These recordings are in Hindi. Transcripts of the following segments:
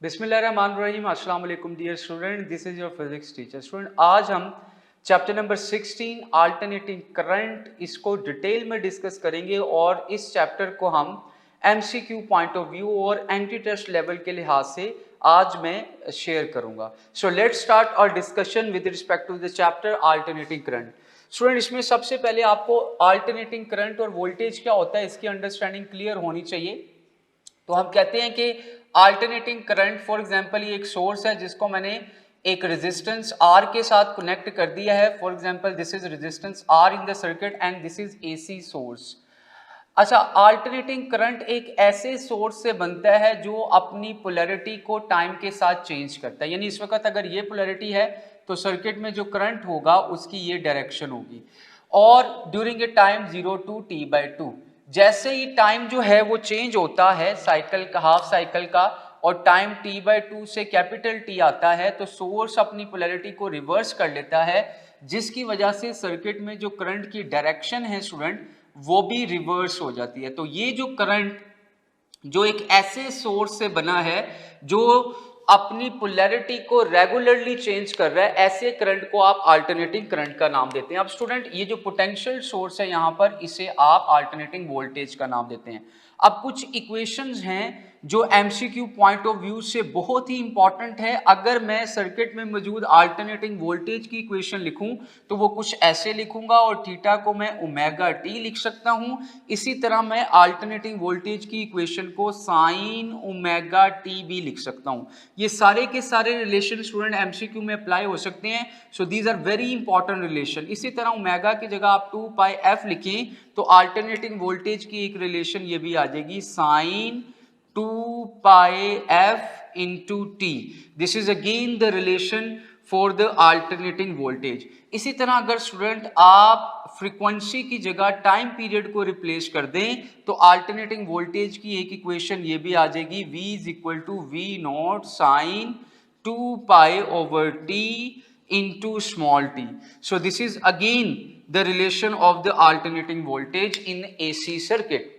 बिस्मिल्लाहिर्रहमानिर्रहीम। अस्सलाम वालेकुम dear student, this is your physics teacher. Student, आज हम चैप्टर नंबर 16 अल्टरनेटिंग करंट इसको डिटेल में डिस्कस करेंगे और इस चैप्टर को हम एमसीक्यू पॉइंट ऑफ व्यू और एंटी टेस्ट लेवल के लिहाज से आज मैं शेयर करूंगा। So let's start our discussion with respect to the chapter alternating current. Student, इसमें सबसे पहले आपको अल्टरनेटिंग करंट और वोल्टेज क्या होता है इसकी अंडरस्टैंडिंग क्लियर होनी चाहिए। तो हम कहते हैं कि अल्टरनेटिंग करंट, फॉर एग्जांपल ये एक सोर्स है जिसको मैंने एक रेजिस्टेंस R के साथ कनेक्ट कर दिया है। For example this is resistance R in the circuit and this is AC source. अच्छा, अल्टरनेटिंग करंट एक ऐसे सोर्स से बनता है जो अपनी पोलैरिटी को टाइम के साथ चेंज करता है। यानी इस वक्त अगर ये पोलैरिटी है तो सर्किट में जो करंट होगा उसकी ये डायरेक्शन होगी। और during a time 0 to T/2 जैसे ही टाइम जो है वो चेंज होता है साइकिल का, हाफ साइकिल का, और टाइम T/2 से कैपिटल T आता है तो सोर्स अपनी पोलैरिटी को रिवर्स कर लेता है, जिसकी वजह से सर्किट में जो करंट की डायरेक्शन है स्टूडेंट वो भी रिवर्स हो जाती है। तो ये जो करंट जो एक ऐसे सोर्स से बना है जो अपनी पोलैरिटी को रेगुलरली चेंज कर रहा है, ऐसे करंट को आप अल्टरनेटिंग करंट का नाम देते हैं। अब स्टूडेंट, ये जो पोटेंशियल सोर्स है यहाँ पर इसे आप अल्टरनेटिंग वोल्टेज का नाम देते हैं। अब कुछ इक्वेशंस हैं जो एमसीक्यू पॉइंट ऑफ व्यू से बहुत ही इंपॉर्टेंट है। अगर मैं सर्किट में मौजूद अल्टरनेटिंग वोल्टेज की इक्वेशन लिखूं तो वो कुछ ऐसे लिखूंगा और थीटा को मैं ओमेगा टी लिख सकता हूं। इसी तरह मैं अल्टरनेटिंग वोल्टेज की इक्वेशन को साइन ओमेगा टी भी लिख सकता हूं। ये सारे के सारे रिलेशन स्टूडेंट एमसीक्यू में अप्लाई हो सकते हैं। So these are very important relation. इसी तरह ओमेगा की जगह आप 2πf लिखें तो अल्टरनेटिंग वोल्टेज की एक रिलेशन ये भी आ जाएगी, sign 2πf into t. This is again the relation for the alternating voltage. इसी तरह अगर स्टूडेंट आप फ्रीक्वेंसी की जगह टाइम पीरियड को रिप्लेस कर दें तो अल्टरनेटिंग वोल्टेज की एक इक्वेशन ये भी आ जाएगी, V is equal to V0 sin 2π/t into small t. So this is again the relation of the alternating voltage in AC circuit.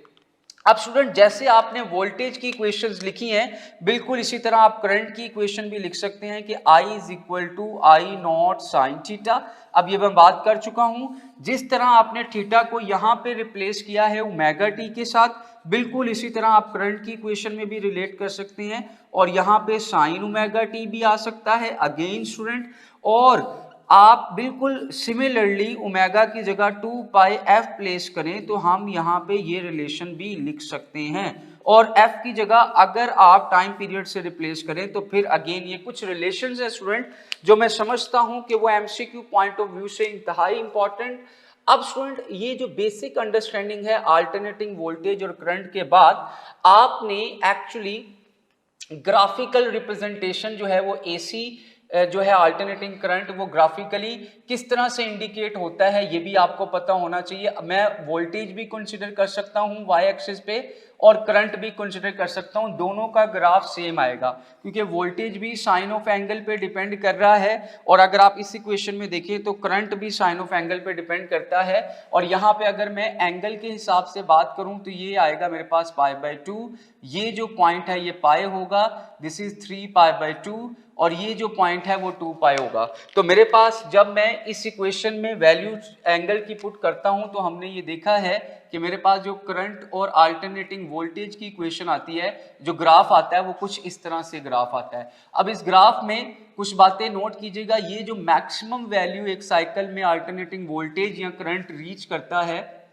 अब स्टूडेंट, जैसे आपने वोल्टेज की इक्वेशंस लिखी हैं बिल्कुल इसी तरह आप करंट की इक्वेशन भी लिख सकते हैं कि I is equal to I0 sin theta. अब ये मैं बात कर चुका हूं। जिस तरह आपने थीटा को यहाँ पे रिप्लेस किया है ओमेगा टी के साथ, बिल्कुल इसी तरह आप करंट की इक्वेशन में भी रिलेट कर सकते हैं और यहाँ पे साइन ओमेगा टी भी आ सकता है अगेन स्टूडेंट। और आप बिल्कुल सिमिलरली ओमेगा की जगह 2πf प्लेस करें तो हम यहाँ पे ये रिलेशन भी लिख सकते हैं। और f की जगह अगर आप टाइम पीरियड से रिप्लेस करें तो फिर अगेन ये कुछ रिलेशंस है स्टूडेंट जो मैं समझता हूँ कि वो एमसीक्यू पॉइंट ऑफ व्यू से इंतहाई इंपॉर्टेंट। अब स्टूडेंट, ये जो बेसिक अंडरस्टैंडिंग है अल्टरनेटिंग वोल्टेज और करंट के बाद आपने एक्चुअली ग्राफिकल रिप्रेजेंटेशन जो है वो AC जो है अल्टरनेटिंग करंट वो ग्राफिकली किस तरह से इंडिकेट होता है ये भी आपको पता होना चाहिए। मैं वोल्टेज भी कंसीडर कर सकता हूँ वाई एक्सिस पे और करंट भी कंसीडर कर सकता हूँ, दोनों का ग्राफ सेम आएगा क्योंकि वोल्टेज भी साइन ऑफ एंगल पे डिपेंड कर रहा है और अगर आप इस इक्वेशन में देखें तो करंट भी साइन ऑफ एंगल पे डिपेंड करता है। और यहाँ पे अगर मैं एंगल के हिसाब से बात करूँ तो ये आएगा मेरे पास π/2, ये जो पॉइंट है ये पाई होगा, दिस इज 3π/2 और ये जो पॉइंट है वो 2π होगा। तो मेरे पास जब मैं इस इक्वेशन में वैल्यू एंगल की पुट करता हूं तो हमने ये देखा है कि मेरे पास जो करंट और अल्टरनेटिंग वोल्टेज की इक्वेशन आती है, जो ग्राफ आता है वो कुछ इस तरह से ग्राफ आता है। अब इस ग्राफ में कुछ बातें नोट कीजिएगा। ये जो मैक्सिमम वैल्यू एक साइकिल में अल्टरनेटिंग वोल्टेज या करंट रीच करता है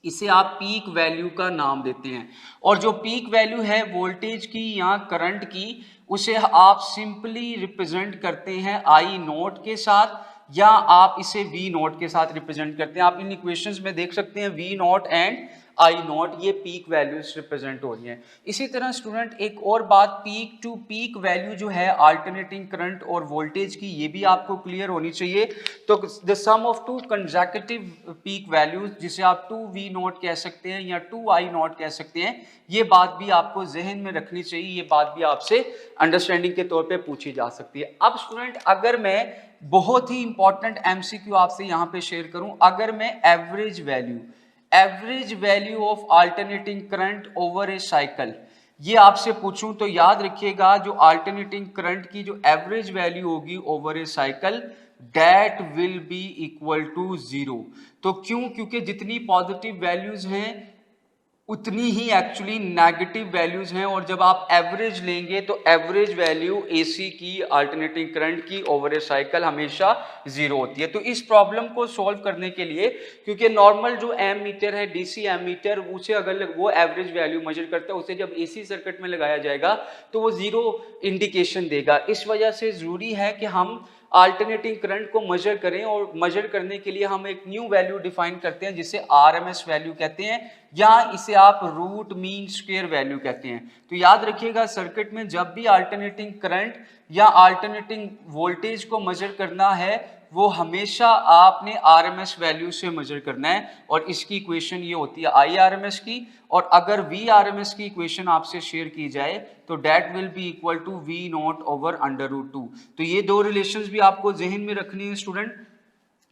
इसे आप पीक वैल्यू का नाम देते हैं और जो पीक वैल्यू है वोल्टेज की या करंट की उसे आप सिंपली रिप्रेजेंट करते हैं I0 के साथ या आप इसे V0 के साथ रिप्रेजेंट करते हैं। आप इन इक्वेशंस में देख सकते हैं V0 एंड I0 ये पीक वैल्यूज रिप्रेजेंट हो रही हैं। इसी तरह स्टूडेंट एक और बात, पीक टू पीक वैल्यू जो है अल्टरनेटिंग करंट और वोल्टेज की ये भी आपको क्लियर होनी चाहिए। तो the sum of two consecutive peak values जिसे आप 2V0 कह सकते हैं या 2I0 कह सकते हैं, ये बात भी आपको जहन में रखनी चाहिए, ये बात भी आपसे अंडरस्टैंडिंग के तौर पे पूछी जा सकती है। अब स्टूडेंट, अगर मैं बहुत ही इंपॉर्टेंट एमसीक्यू आपसे यहाँ पे शेयर करूं, अगर मैं average value of alternating current over a cycle ये आपसे पूछूं तो याद रखिएगा जो अल्टरनेटिंग करंट की जो एवरेज वैल्यू होगी over a cycle that will be equal to 0। तो क्यों? क्योंकि जितनी पॉजिटिव वैल्यूज हैं उतनी ही एक्चुअली नेगेटिव वैल्यूज हैं, और जब आप एवरेज लेंगे तो एवरेज वैल्यू एसी की अल्टरनेटिंग करंट की ओवर ए साइकिल हमेशा 0 होती है। तो इस प्रॉब्लम को सॉल्व करने के लिए, क्योंकि नॉर्मल जो एम मीटर है डीसी एम मीटर, उसे अगर वो एवरेज वैल्यू मेजर करता है, उसे जब एसी सर्किट में लगाया जाएगा तो वो 0 इंडिकेशन देगा। इस वजह से जरूरी है कि हम अल्टरनेटिंग करंट को मेजर करें, और मेजर करने के लिए हम एक न्यू वैल्यू डिफाइन करते हैं जिसे आरएमएस वैल्यू कहते हैं, या इसे आप रूट मीन स्क्वायर वैल्यू कहते हैं। तो याद रखिएगा सर्किट में जब भी अल्टरनेटिंग करंट या अल्टरनेटिंग वोल्टेज को मेजर करना है वो हमेशा आपने आरएमएस वैल्यू से मेजर करना है, और इसकी इक्वेशन ये होती है आई आरएमएस की। और अगर वी आरएमएस की इक्वेशन आपसे शेयर की जाए तो that will be equal to V naught over under root 2। तो ये दो रिलेशंस भी आपको जहन में रखनी है स्टूडेंट।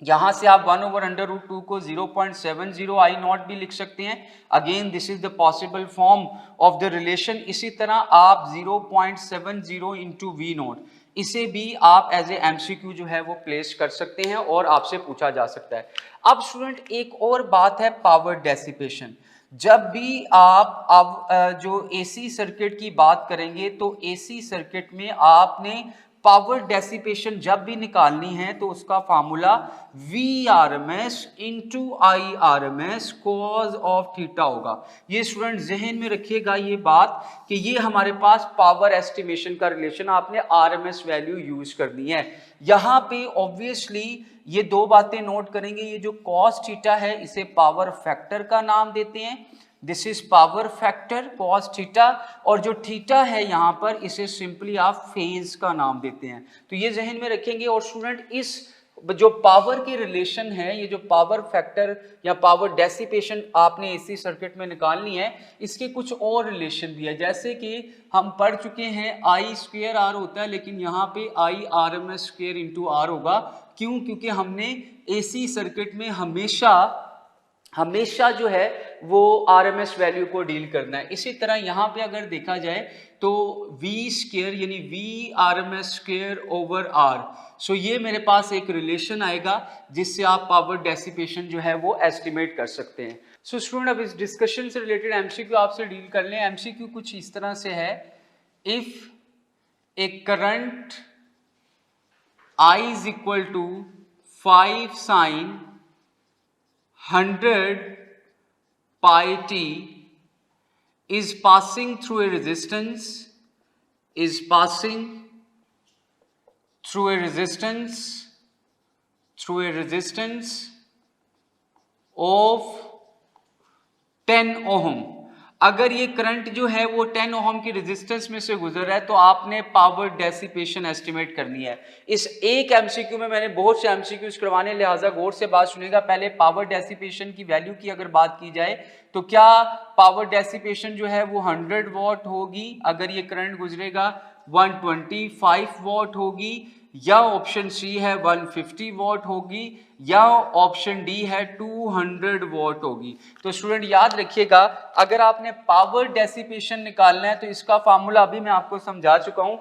यहां से आप 1 ओवर अंडर रूट 2 को 0.70 आई नॉट भी लिख सकते हैं। Again this is the possible form of the relation. इसी तरह आप 0.70 इंटू वी नॉट, इसे भी आप एज ए एमसीक्यू जो है वो प्लेस कर सकते हैं और आपसे पूछा जा सकता है। अब स्टूडेंट एक और बात है पावर डेसिपेशन। जब भी आप अब जो एसी सर्किट की बात करेंगे तो एसी सर्किट में आपने पावर डेसिपेशन जब भी निकालनी है तो उसका formula V R M S into I R M S cos of theta होगा। ये स्टूडेंट जहन में रखिएगा ये बात कि ये हमारे पास पावर एस्टिमेशन का रिलेशन, आपने R M S value use करनी है। यहाँ पे ऑब्वियसली ये दो बातें नोट करेंगे, ये जो कॉस थीटा है इसे पावर फैक्टर का नाम देते हैं, this is power factor cos theta, और जो थीटा है यहाँ पर इसे सिंपली आप फेज का नाम देते हैं। तो ये जहन में रखेंगे। और स्टूडेंट इस जो पावर की रिलेशन है, ये जो पावर फैक्टर या पावर डेसिपेशन आपने एसी सर्किट में निकालनी है, इसके कुछ और रिलेशन भी है। जैसे कि हम पढ़ चुके हैं आई स्क्वेयर आर होता है, लेकिन यहाँ पे I R M S square into R होगा। क्यों? क्योंकि हमने एसी सर्किट में हमेशा जो है वो आरएमएस वैल्यू को डील करना है। इसी तरह यहाँ पे अगर देखा जाए तो वी स्क्वायर यानी V RMS square over R, so ये मेरे पास एक रिलेशन आएगा जिससे आप पावर डेसिपेशन जो है वो एस्टिमेट कर सकते हैं। सो स्टूडेंट अब इस डिस्कशन से रिलेटेड एमसीक्यू आपसे डील कर लें। एमसीक्यू कुछ इस तरह से है, if a current I is equal to 5 sin 100 pi t is passing through a resistance of 10 ओम। अगर ये करंट जो है वो 10 ओम की रेजिस्टेंस में से गुजर रहा है तो आपने पावर डेसिपेशन एस्टिमेट करनी है। इस एक एमसीक्यू में मैंने बहुत से एमसीक्यूज करवाने, लिहाजा गौर से बात सुनिएगा। पहले पावर डेसिपेशन की वैल्यू की अगर बात की जाए तो क्या पावर डेसिपेशन जो है वो 100 वॉट होगी, अगर ये करंट गुजरेगा 125 वॉट होगी, या ऑप्शन सी है 150 वॉट होगी, या ऑप्शन डी है 200 वॉट होगी। तो स्टूडेंट याद रखिएगा, अगर आपने पावर डेसिपेशन निकालना है तो इसका फार्मूला अभी मैं आपको समझा चुका हूं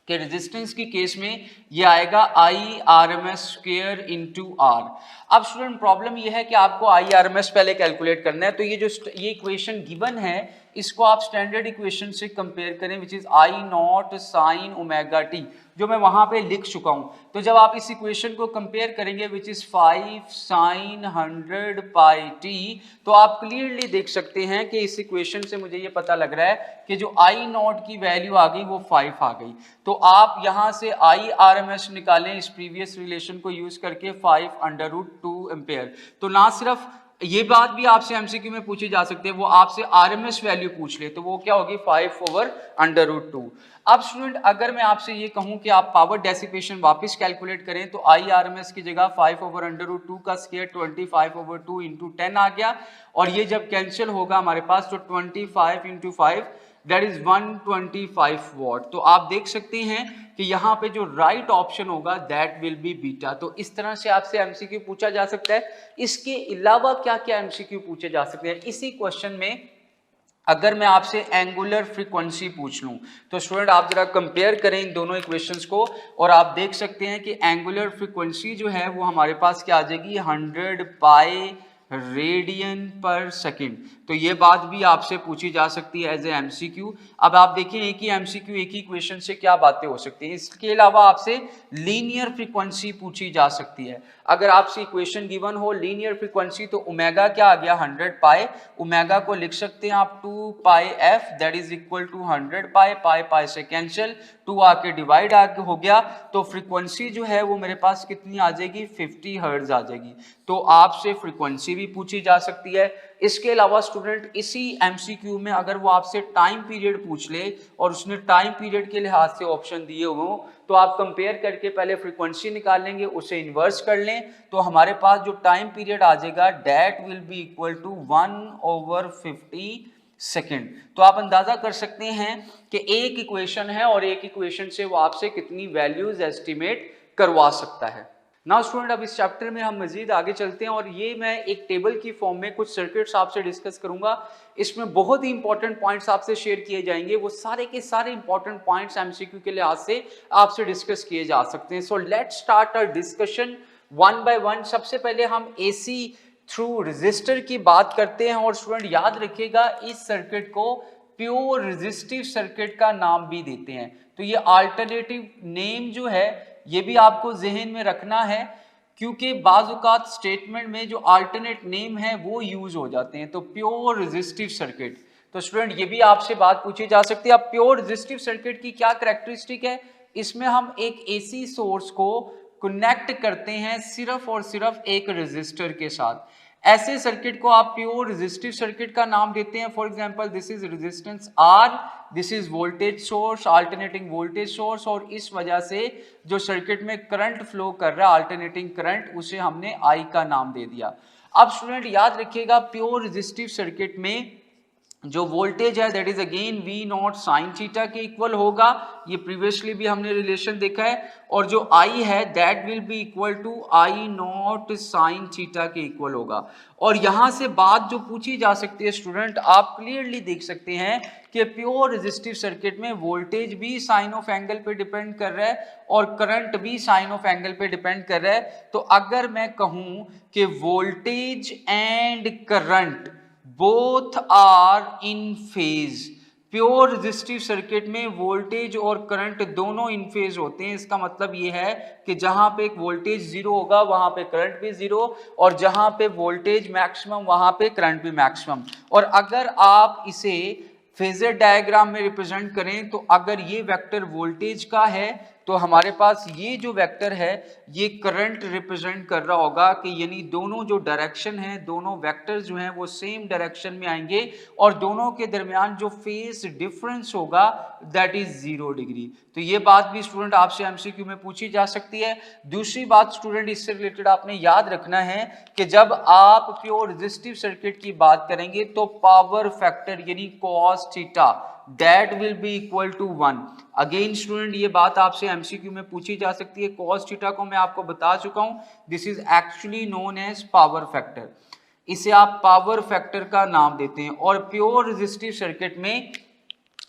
कि रेजिस्टेंस की केस में ये आएगा I R M S square into R. अब स्टूडेंट प्रॉब्लम ये है कि आपको आई आर एम एस पहले कैलकुलेट करना है। तो ये इक्वेशन गिवन है, इसको आप स्टैंडर्ड इक्वेशन से कंपेयर करें which is I naught sign omega T, जो मैं वहां पे लिख चुका हूं। तो जब आप इस इक्वेशन को कंपेयर करेंगे which is 5 sin 100 pi t, तो आप क्लियरली देख सकते हैं कि इस इक्वेशन से मुझे ये पता लग रहा है कि जो आई नॉट की वैल्यू आ गई वो 5 आ गई। तो आप यहां से आई आर एम एस निकालें इस प्रीवियस रिलेशन को यूज करके 5√2 एम्पेयर। तो ना सिर्फ ये बात भी आपसे एमसीक्यू में पूछी जा सकती है, वो आपसे आरएमएस वैल्यू पूछ ले तो वो क्या होगी 5/√2। अब स्टूडेंट अगर मैं आपसे ये कहूं कि आप पावर डेसिपेशन वापस कैलकुलेट करें तो आई आरएमएस की जगह 5/√2 का स्क्वायर 25/2 इंटू 10 आ गया, और ये जब कैंसिल होगा हमारे पास तो 25 इंटू 5 दैट इज 125 वॉट। तो आप देख सकते हैं कि यहाँ पे जो राइट ऑप्शन होगा दैट विल बी बीटा। तो इस तरह से आपसे एमसीक्यू पूछा जा सकता है। इसके अलावा क्या क्या एमसीक्यू पूछे जा सकते हैं इसी क्वेश्चन में, अगर मैं आपसे एंगुलर फ्रीक्वेंसी पूछ लूं तो स्टूडेंट आप जरा कंपेयर करें इन दोनों इक्वेशंस को और आप देख सकते हैं कि एंगुलर फ्रीक्वेंसी जो है वो हमारे पास क्या आ जाएगी 100 पाई रेडियन पर सेकंड। तो ये बात भी आपसे पूछी जा सकती है एज ए एमसीक्यू। अब आप देखिए एक ही एमसीक्यू एक ही इक्वेशन से क्या बातें हो सकती हैं। इसके अलावा आपसे लीनियर फ्रीक्वेंसी पूछी जा सकती है। अगर आपसे इक्वेशन गिवन हो लीनियर फ्रीक्वेंसी तो ओमेगा क्या आ गया 100 पाई, ओमेगा को लिख सकते हैं आप 2 pi F that is equal to 100 pi, pi पाई से कैंसिल, 2 आके डिवाइड आके हो गया। तो फ्रीक्वेंसी जो है वो मेरे पास कितनी आ जाएगी 50 हर्ट्ज आ जाएगी। तो आपसे फ्रीक्वेंसी भी पूछी जा सकती है। इसके अलावा स्टूडेंट इसी एमसीक्यू में अगर वो आपसे टाइम पीरियड पूछ ले और उसने टाइम पीरियड के लिहाज से ऑप्शन दिए हो तो आप कंपेयर करके पहले फ्रीक्वेंसी निकाल लेंगे, उसे इन्वर्स कर लें तो हमारे पास जो टाइम पीरियड आ जाएगा that will be equal to 1/50 second. तो आप अंदाजा कर सकते हैं कि एक इक्वेशन है और एक इक्वेशन से वो आपसे कितनी वैल्यूज एस्टिमेट करवा सकता है। नाउ स्टूडेंट अब इस चैप्टर में हम मजीद आगे चलते हैं और ये मैं एक टेबल की फॉर्म में कुछ सर्किट्स आपसे डिस्कस करूंगा। इसमें बहुत ही इंपॉर्टेंट पॉइंट्स आपसे शेयर किए जाएंगे, वो सारे के सारे इंपॉर्टेंट पॉइंट्स एमसीक्यू के लिहाज से आपसे डिस्कस किए जा सकते हैं। So let's start our discussion one by one. सबसे पहले हम एसी थ्रू रेजिस्टर की बात करते हैं और स्टूडेंट याद रखिएगा इस सर्किट को प्योर रेजिस्टिव सर्किट का नाम भी देते हैं। तो ये अल्टरनेटिव नेम जो है ये भी आपको जहन में रखना है क्योंकि बाज़-औक़ात स्टेटमेंट में जो अल्टरनेट नेम है वो यूज हो जाते हैं। तो प्योर रेजिस्टिव सर्किट, तो स्टूडेंट ये भी आपसे बात पूछी जा सकती है। अब प्योर रेजिस्टिव सर्किट की क्या कैरेक्टरिस्टिक है, इसमें हम एक एसी सोर्स को कनेक्ट करते हैं सिर्फ और सिर्फ एक रेजिस्टर के साथ। ऐसे सर्किट को आप प्योर रेजिस्टिव सर्किट का नाम देते हैं। For example this is resistance R, this is voltage source, alternating voltage source, और इस वजह से जो सर्किट में करंट फ्लो कर रहा है अल्टरनेटिंग करंट, उसे हमने आई का नाम दे दिया। अब स्टूडेंट याद रखिएगा प्योर रेजिस्टिव सर्किट में जो वोल्टेज है that is again V naught sine theta के इक्वल होगा, ये प्रीवियसली भी हमने रिलेशन देखा है। और जो आई है that will be equal to I naught sine theta के इक्वल होगा। और यहां से बात जो पूछी जा सकती है स्टूडेंट, आप क्लियरली देख सकते हैं कि प्योर रेजिस्टिव सर्किट में वोल्टेज भी साइन ऑफ एंगल पे डिपेंड कर रहा है और करंट भी साइन ऑफ एंगल पे डिपेंड कर रहा है। तो अगर मैं कहूं कि voltage and current both are in phase, pure resistive circuit में वोल्टेज और करंट दोनों इन फेज होते हैं। इसका मतलब ये है कि जहां पे एक वोल्टेज जीरो होगा वहां पे करंट भी जीरो, और जहां पे वोल्टेज मैक्सिमम वहां पे करंट भी मैक्सिमम। और अगर आप इसे फेजर डायग्राम में रिप्रेजेंट करें तो अगर ये वेक्टर वोल्टेज का है तो हमारे पास ये जो वेक्टर है ये करंट रिप्रेजेंट कर रहा होगा कि यानी दोनों जो डायरेक्शन है, दोनों वेक्टर्स जो हैं वो सेम डायरेक्शन में आएंगे और दोनों के दरमियान जो फेज डिफरेंस होगा दैट इज 0 डिग्री। तो ये बात भी स्टूडेंट आपसे एमसीक्यू में पूछी जा सकती है। दूसरी बात स्टूडेंट इससे रिलेटेड आपने याद रखना है कि जब आप प्योर रेजिस्टिव सर्किट की बात करेंगे तो पावर फैक्टर यानी cos theta that will be equal to 1। Again student ये बात आपसे एमसीक्यू में पूछी जा सकती है। cos थीटा को मैं आपको बता चुका हूं, this is actually known as power factor, इसे आप पावर फैक्टर का नाम देते हैं। और प्योर रेजिस्टिव सर्किट में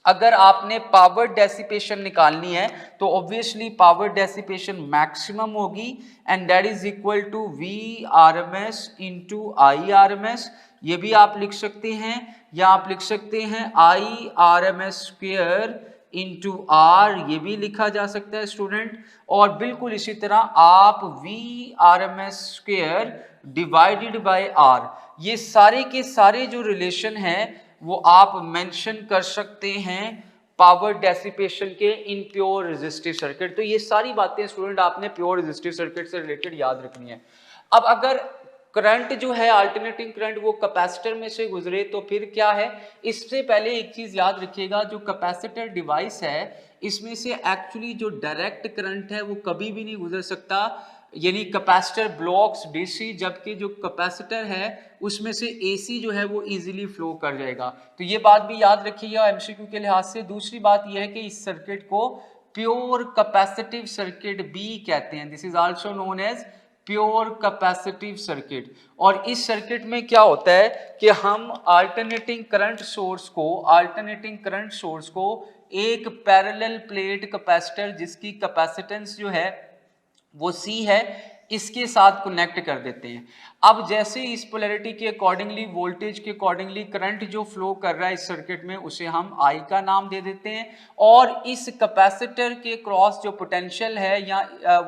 अगर आपने पावर डेसिपेशन निकालनी है तो ऑब्वियसली पावर डेसिपेशन मैक्सिमम होगी and that is equal to V R M S into I R M S. ये भी आप लिख सकते हैं, या आप लिख सकते हैं I R M S square into R, ये भी लिखा जा सकता है स्टूडेंट। और बिल्कुल इसी तरह आप V R M S square divided by R, ये सारे के सारे जो रिलेशन है वो आप मेंशन कर सकते हैं पावर डेसिपेशन के इन प्योर रेजिस्टिव सर्किट। तो ये सारी बातें स्टूडेंट आपने प्योर रेजिस्टिव सर्किट से रिलेटेड याद रखनी है। अब अगर करंट जो है अल्टरनेटिंग करंट वो कैपेसिटर में से गुजरे तो फिर क्या है, इससे पहले एक चीज याद रखिएगा, जो कैपेसिटर डिवाइस है इसमें से एक्चुअली जो डायरेक्ट करंट है वो कभी भी नहीं गुजर सकता, यानी कैपेसिटर ब्लॉक्स डीसी, जबकि जो कैपेसिटर है उसमें से एसी जो है वो इजीली फ्लो कर जाएगा। तो ये बात भी याद रखिएगा एमसीक्यू के लिहाज से। दूसरी बात यह है कि इस सर्किट को प्योर कैपेसिटिव सर्किट भी कहते हैं, this is also known as pure capacitive circuit. और इस सर्किट में क्या होता है कि हम अल्टरनेटिंग करंट सोर्स को एक पैरेलल प्लेट कैपेसिटर जिसकी कैपेसिटेंस जो है वो C है, इसके साथ कनेक्ट कर देते हैं। अब जैसे इस पोलैरिटी के अकॉर्डिंगली, वोल्टेज के अकॉर्डिंगली करंट जो फ्लो कर रहा है इस सर्किट में, उसे हम I का नाम दे देते हैं। और इस कैपेसिटर के क्रॉस जो पोटेंशियल है या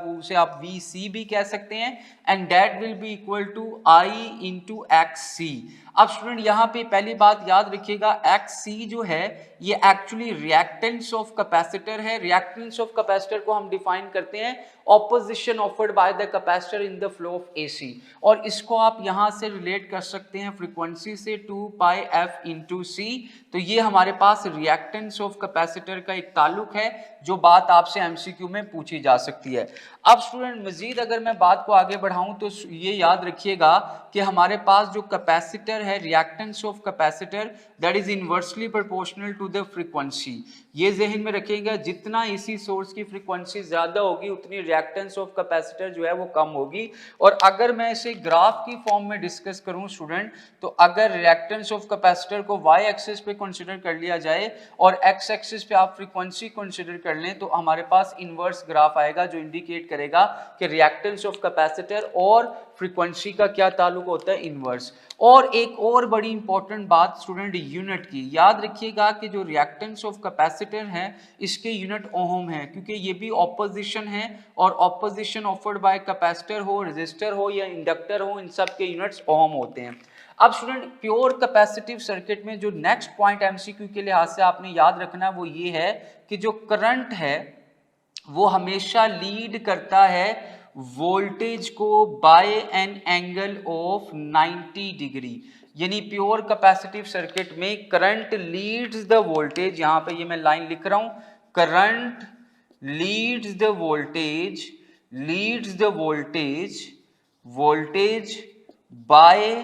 उसे आप VC भी कह सकते हैं, and that will be equal to I into XC। अब स्टूडेंट यहाँ पे पहली बात याद रखिएगा, XC जो है ये एक्चुअली रिएक्टेंस ऑफ कैपेसिटर है। रिएक्टेंस ऑफ कैपेसिटर को हम डिफाइन करते हैं opposition offered by the capacitor in the flow of AC, और इसको आप यहाँ से रिलेट कर सकते हैं फ्रीक्वेंसी से 2 पाई f इंटू C। तो ये हमारे पास रिएक्टेंस ऑफ कैपेसिटर का एक ताल्लुक है, जो बात आपसे MCQ में पूछी जा सकती है। अब स्टूडेंट मजीद अगर मैं बात को आगे बढ़ाऊं तो ये याद रखिएगा कि हमारे पास जो कैपेसिटर है, reactance of capacitor that is inversely proportional to the frequency. ये जहन में रखिएगा, जितना AC सोर्स की फ्रीक्वेंसी ज्यादा होगी उतनी रिएक्टेंस ऑफ कैपेसिटर जो है वो कम होगी। और अगर मैं इसे ग्राफ की फॉर्म में डिस्कस करूं स्टूडेंट, तो अगर रिएक्टेंस ऑफ कैपेसिटर को y एक्सिस पे कंसीडर कर लिया जाए और x एक्सिस पे आप फ्रीक्वेंसी कंसीडर कर लें, तो हमारे पास इनवर्स ग्राफ आएगा जो इंडिकेट करेगा कि रिएक्टेंस ऑफ कैपेसिटर और फ्रीक्वेंसी का क्या ताल्लुक होता है, इनवर्स। और एक और बड़ी इंपॉर्टेंट बात स्टूडेंट यूनिट की, याद रखिएगा कि जो रिएक्टेंस ऑफ कैपेसिटर है इसके यूनिट ओम है, क्योंकि ये भी ऑपोजिशन है, और ऑपोजिशन ऑफर्ड बाय कैपेसिटर हो, रेजिस्टर हो या इंडक्टर हो, इन सब के यूनिट्स ओम होते हैं। अब स्टूडेंट प्योर कैपेसिटिव सर्किट में जो नेक्स्ट पॉइंट MCQ के लिहाज से आपने याद रखना है वो ये है कि जो करंट है वो हमेशा लीड करता है वोल्टेज को by an angle of 90 degree. यानी प्योर कैपेसिटिव सर्किट में करंट लीड्स द वोल्टेज, यहां पे ये मैं लाइन लिख रहा हूं, current leads the voltage by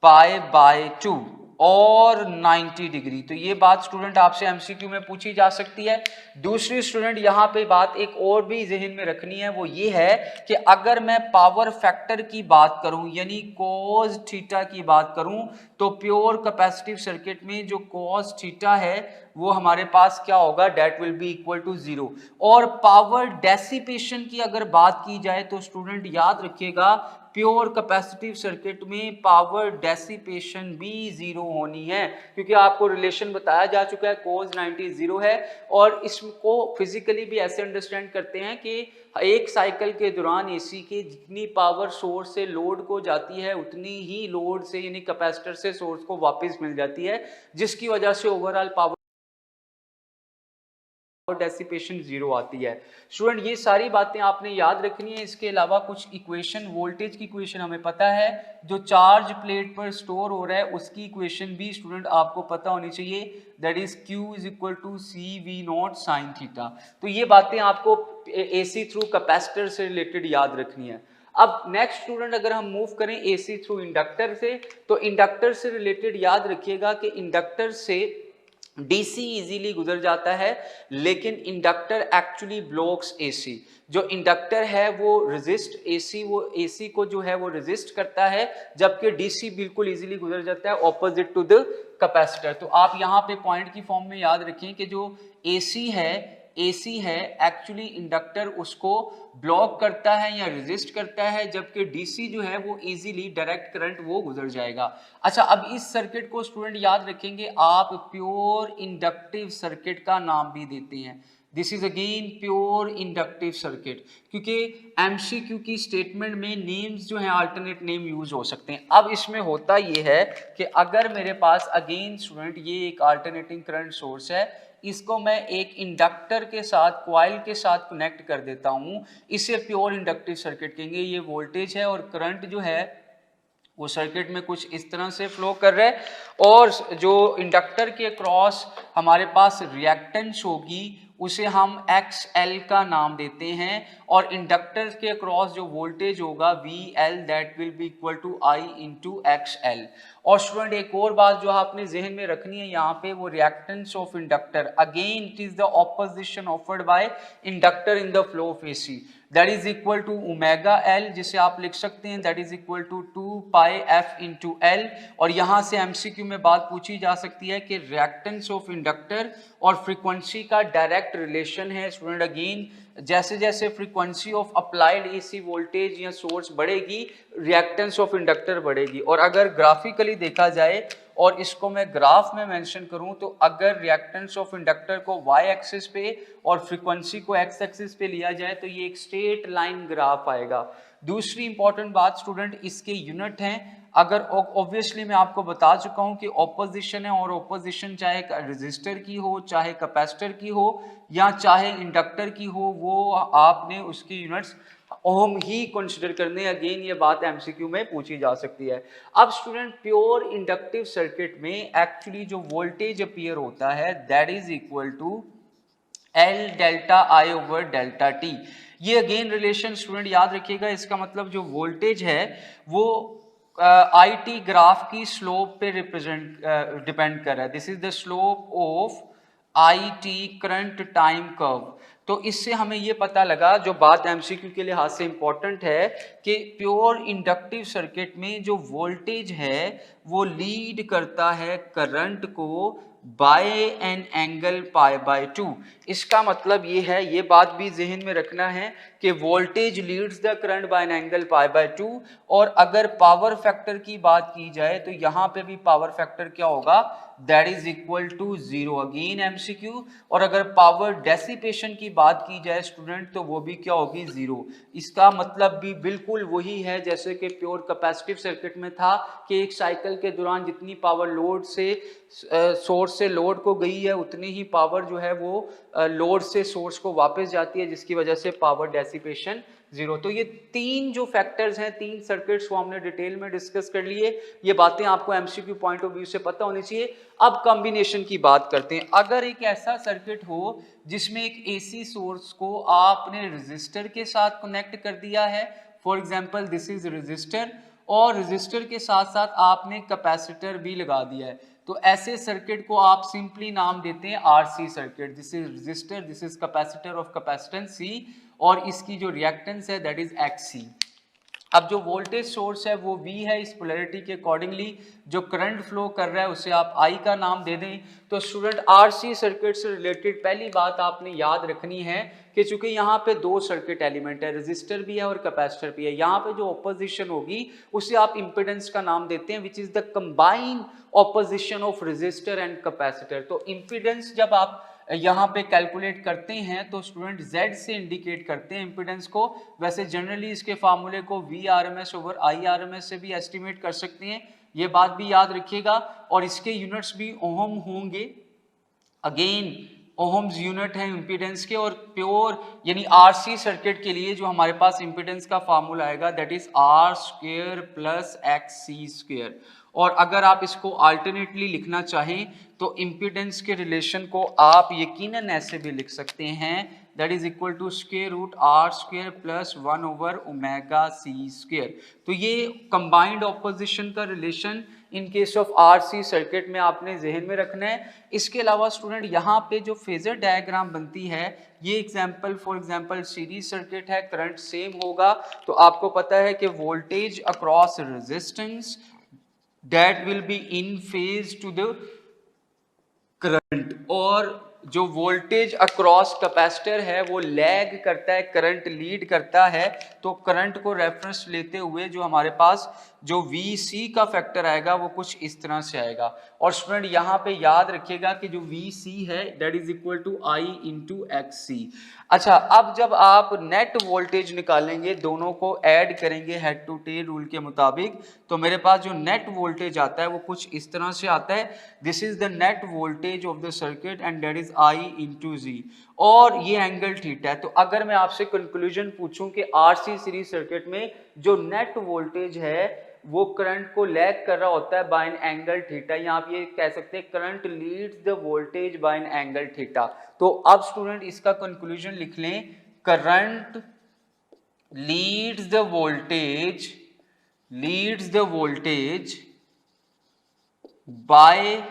pi by 2 और 90 डिग्री। तो ये बात स्टूडेंट आपसे MCQ में पूछी जा सकती है। दूसरी स्टूडेंट यहाँ पे बात एक और भी जहन में रखनी है, वो ये है कि अगर मैं पावर फैक्टर की बात करूं यानी cos थीटा की बात करूं, तो प्योर कैपेसिटिव सर्किट में जो cos थीटा है वो हमारे पास क्या होगा, that will be equal to 0। और पावर डेसिपेशन की अगर बात की जाए तो स्टूडेंट याद रखिएगा, प्योर कैपेसिटिव सर्किट में पावर डेसिपेशन भी 0 होनी है, क्योंकि आपको रिलेशन बताया जा चुका है, cos 90 0 है। और इसको फिजिकली भी ऐसे अंडरस्टैंड करते हैं कि एक साइकिल के दौरान AC की जितनी पावर सोर्स से लोड को जाती है उतनी ही लोड से यानी कैपेसिटर से सोर्स को वापस मिल जाती है, जिसकी वजह से ओवरऑल पावर डेसिपेशन 0 आती है। स्टूडेंट ये सारी बातें आपने याद रखनी है। इसके अलावा कुछ इक्वेशन, वोल्टेज की इक्वेशन हमें पता है, जो चार्ज प्लेट पर स्टोर हो रहा है उसकी इक्वेशन भी स्टूडेंट आपको पता होनी चाहिए, that is Q is equal to CV0 sine theta. तो ये बातें आपको AC थ्रू कैपेसिटर से रिलेटेड याद रखनी है। अब नेक्स्ट स्टूडेंट अगर हम मूव करें AC थ्रू इंडक्टर से, तो इंडक्टर से रिलेटेड याद रखिएगा कि इंडक्टर से DC इजीली गुजर जाता है, लेकिन इंडक्टर एक्चुअली ब्लॉक्स AC। जो इंडक्टर है वो रेजिस्ट AC को जो है वो रेजिस्ट करता है, जबकि DC बिल्कुल इजीली गुजर जाता है ऑपोजिट टू द कैपेसिटर। तो आप यहाँ पे पॉइंट की फॉर्म में याद रखें कि जो AC है एक्चुअली इंडक्टर उसको ब्लॉक करता है या रेजिस्ट करता है, जबकि DC जो है वो इजीली डायरेक्ट करंट वो गुजर जाएगा। अच्छा, अब इस सर्किट को स्टूडेंट याद रखेंगे आप प्योर इंडक्टिव सर्किट का नाम भी देते हैं। This is again pure inductive circuit, क्योंकि MCQ की स्टेटमेंट में नेम्स जो हैं अल्टरनेट नेम यूज हो सकते हैं। अब इसमें होता ये है कि अगर मेरे पास अगेन स्टूडेंट ये एक अल्टरनेटिंग करंट सोर्स है, इसको मैं एक इंडक्टर के साथ, कॉइल के साथ कनेक्ट कर देता हूँ, इसे प्योर इंडक्टिव सर्किट कहेंगे। ये वोल्टेज है और करंट जो है वो सर्किट में कुछ इस तरह से फ्लो कर रहा है, और जो इंडक्टर के क्रॉस हमारे पास रिएक्टेंस होगी उसे हम XL का नाम देते हैं, और इंडक्टर के अक्रॉस जो वोल्टेज होगा VL that will be equal to I into XL। और स्टूडेंट एक और बात जो आपने जहन में रखनी है यहाँ पे, वो reactance of inductor, again it is the opposition offered by inductor in the flow of AC, that is equal to omega L, जिसे आप लिख सकते हैं that is equal to 2 pi F into L। और यहाँ से MCQ में बात पूछी जा सकती है कि रिएक्टेंस ऑफ इंडक्टर और फ्रीक्वेंसी का डायरेक्ट रिलेशन है स्टूडेंट। अगेन जैसे जैसे frequency of applied AC voltage या सोर्स बढ़ेगी, रिएक्टेंस ऑफ इंडक्टर बढ़ेगी। और अगर ग्राफिकली देखा जाए और इसको मैं ग्राफ में मेंशन करूं, तो अगर रिएक्टेंस ऑफ इंडक्टर को y एक्सिस पे और फ्रीक्वेंसी को x एक्सिस पे लिया जाए तो ये एक स्ट्रेट लाइन ग्राफ आएगा। दूसरी इंपॉर्टेंट बात स्टूडेंट, इसके यूनिट हैं। अगर ऑब्वियसली मैं आपको बता चुका हूं कि ऑपोजिशन है, और ऑपोजिशन चाहे रेजिस्टर की हो, चाहे कैपेसिटर की हो, या चाहे इंडक्टर की हो, वो आपने उसकी यूनिट्स ओम ही कंसिडर करने। अगेन ये बात MCQ में पूछी जा सकती है। अब स्टूडेंट प्योर इंडक्टिव सर्किट में एक्चुअली जो वोल्टेज अपीयर होता है that is equal to L delta I over delta T। ये अगेन रिलेशन स्टूडेंट याद रखिएगा, इसका मतलब जो वोल्टेज है वो IT ग्राफ की स्लोप पे डिपेंड कर रहा है। This is the slope of IT current time curve. तो इससे हमें ये पता लगा, जो बात MCQ के लिहाज से इंपॉर्टेंट है, कि प्योर इंडक्टिव सर्किट में जो वोल्टेज है वो लीड करता है करंट को by an angle pi by 2। इसका मतलब ये है, ये बात भी जहन में रखना है कि voltage leads the current by an angle pi by 2। और अगर पावर फैक्टर की बात की जाए तो यहाँ पे भी पावर फैक्टर क्या होगा, that is equal to 0, again MCQ। और अगर पावर डेसिपेशन की बात की जाए स्टूडेंट तो वो भी क्या होगी, 0। इसका मतलब भी बिल्कुल वही है जैसे कि प्योर कैपेसिटिव सर्किट में था कि एक साइकिल के दौरान जितनी पावर लोड से सोर्स से लोड को गई है, उतनी ही पावर जो है वो लोड से सोर्स को वापस जाती है, जिसकी वजह से पावर डेसिपेशन 0। तो ये तीन जो फैक्टर्स हैं, तीन सर्किट्स को हमने डिटेल में डिस्कस कर लिए। ये बातें आपको MCQ पॉइंट ऑफ व्यू से पता होनी चाहिए। अब कॉम्बिनेशन की बात करते हैं। अगर एक ऐसा सर्किट हो जिसमें एक AC सोर्स को आपने रेजिस्टर के साथ कनेक्ट कर दिया है, for example this is resistor, और रेजिस्टर के साथ साथ आपने कैपेसिटर भी लगा दिया है, तो ऐसे सर्किट को आप सिंपली नाम देते हैं RC circuit. This is resistor, this is capacitor of capacitance C, और इसकी जो रिएक्टेंस है दैट इज XC। अब जो वोल्टेज सोर्स है वो V है, इस पोलैरिटी के अकॉर्डिंगली जो करंट फ्लो कर रहा है उसे आप I का नाम दे दें। तो स्टूडेंट RC सर्किट से रिलेटेड पहली बात आपने याद रखनी है कि चूंकि यहाँ पे दो सर्किट एलिमेंट है, रेजिस्टर भी है और कैपेसिटर भी है, यहाँ पे जो ऑपोजिशन होगी उसे आप इंपेडेंस का नाम देते हैं, which is the combined opposition of resistor and capacitor. तो इंपेडेंस जब आप यहाँ पे कैलकुलेट करते हैं तो स्टूडेंट Z से इंडिकेट करते हैं इंपेडेंस को। वैसे जनरली इसके फार्मूले को VRMS ओवर IRMS से भी एस्टिमेट कर सकते हैं, ये बात भी याद रखिएगा। और इसके यूनिट्स भी ओहम होंगे। अगेन ओहम्स यूनिट है इंपेडेंस के, और प्योर यानी RC सर्किट के लिए जो हमारे पास इंपेडेंस का फार्मूला आएगा that is R square plus XC square. और अगर आप इसको अल्टरनेटली लिखना चाहें तो इंपेडेंस के रिलेशन को आप यकीनन ऐसे भी लिख सकते हैं, that is equal to square root R square plus 1 over omega C square. तो ये कंबाइंड ऑपोजिशन का relation in case of RC circuit में आपने जहन में रखना है। इसके अलावा स्टूडेंट यहाँ पे जो फेजर डायग्राम बनती है, ये example for example series circuit है, करंट सेम होगा, तो आपको पता है कि voltage across resistance that will be in phase two the current, और जो वोल्टेज अक्रॉस कैपेसिटर है वो लैग करता है, करंट लीड करता है। तो करंट को रेफरेंस लेते हुए जो हमारे पास जो VC का फैक्टर आएगा वो कुछ इस तरह से आएगा। और स्टूडेंट यहाँ पे याद रखिएगा कि जो VC है that is equal to I into XC। अच्छा, अब जब आप नेट वोल्टेज निकालेंगे, दोनों को ऐड करेंगे हेड टू टेल रूल के मुताबिक, तो मेरे पास जो नेट वोल्टेज आता है वो कुछ इस तरह से आता है। This is the net voltage of the circuit and that is I into Z, और ये एंगल थीटा है। तो अगर मैं आपसे कंक्लूजन पूछूं कि RC सीरीज सर्किट में जो नेट वोल्टेज है वो करंट को लैग कर रहा होता है बाय एन एंगल थीटा, या आप ये कह सकते हैं current leads the voltage bye an angle theta. तो अब स्टूडेंट इसका कंक्लूजन लिख लें, current leads the voltage bye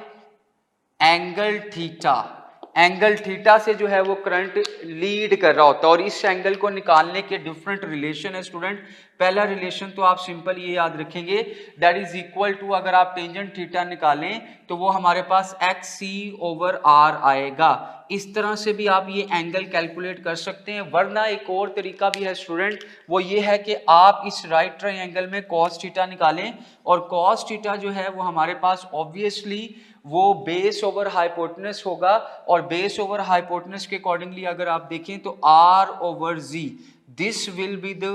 angle theta. Angle theta से जो है वो करंट लीड कर रहा होता है, और इस एंगल को निकालने के डिफरेंट रिलेशन है स्टूडेंट। पहला रिलेशन तो आप सिंपल ये याद रखेंगे, दैट इज इक्वल टू, अगर आप टेंजेंट थीटा निकालें तो वो हमारे पास एक्स सी ओवर आर आएगा। इस तरह से भी आप ये एंगल कैलकुलेट कर सकते हैं, वरना एक और तरीका भी है स्टूडेंट, वो ये है कि आप इस राइट ट्रायंगल में कॉस थीटा निकालें, और कॉस थीटा जो है वो हमारे पास ऑब्वियसली वो बेस ओवर हाइपोटेनस होगा, और बेस ओवर हाइपोटेनस के अकॉर्डिंगली अगर आप देखें तो R over G, this will be the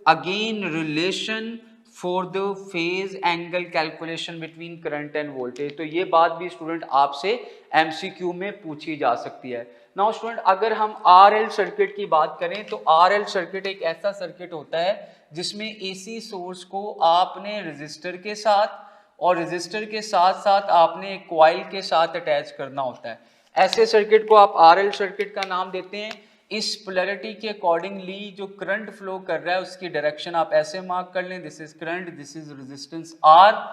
again relation for the phase angle calculation between current and voltage. तो ये बात भी स्टूडेंट आपसे एमसीक्यू में पूछी जा सकती है। नाउ स्टूडेंट, अगर हम आरएल सर्किट की बात करें तो आरएल सर्किट एक ऐसा सर्किट होता है जिसमें एसी सोर्स को आपने रेजिस्टर के साथ और रेजिस्टर के साथ साथ आपने एक कॉइल के साथ अटैच करना होता है। ऐसे सर्किट को आप आरएल सर्किट का नाम देते हैं। इस पोलैरिटी के अकॉर्डिंगली जो करंट फ्लो कर रहा है उसकी डायरेक्शन आप ऐसे मार्क कर लें, this is current, this is resistance R,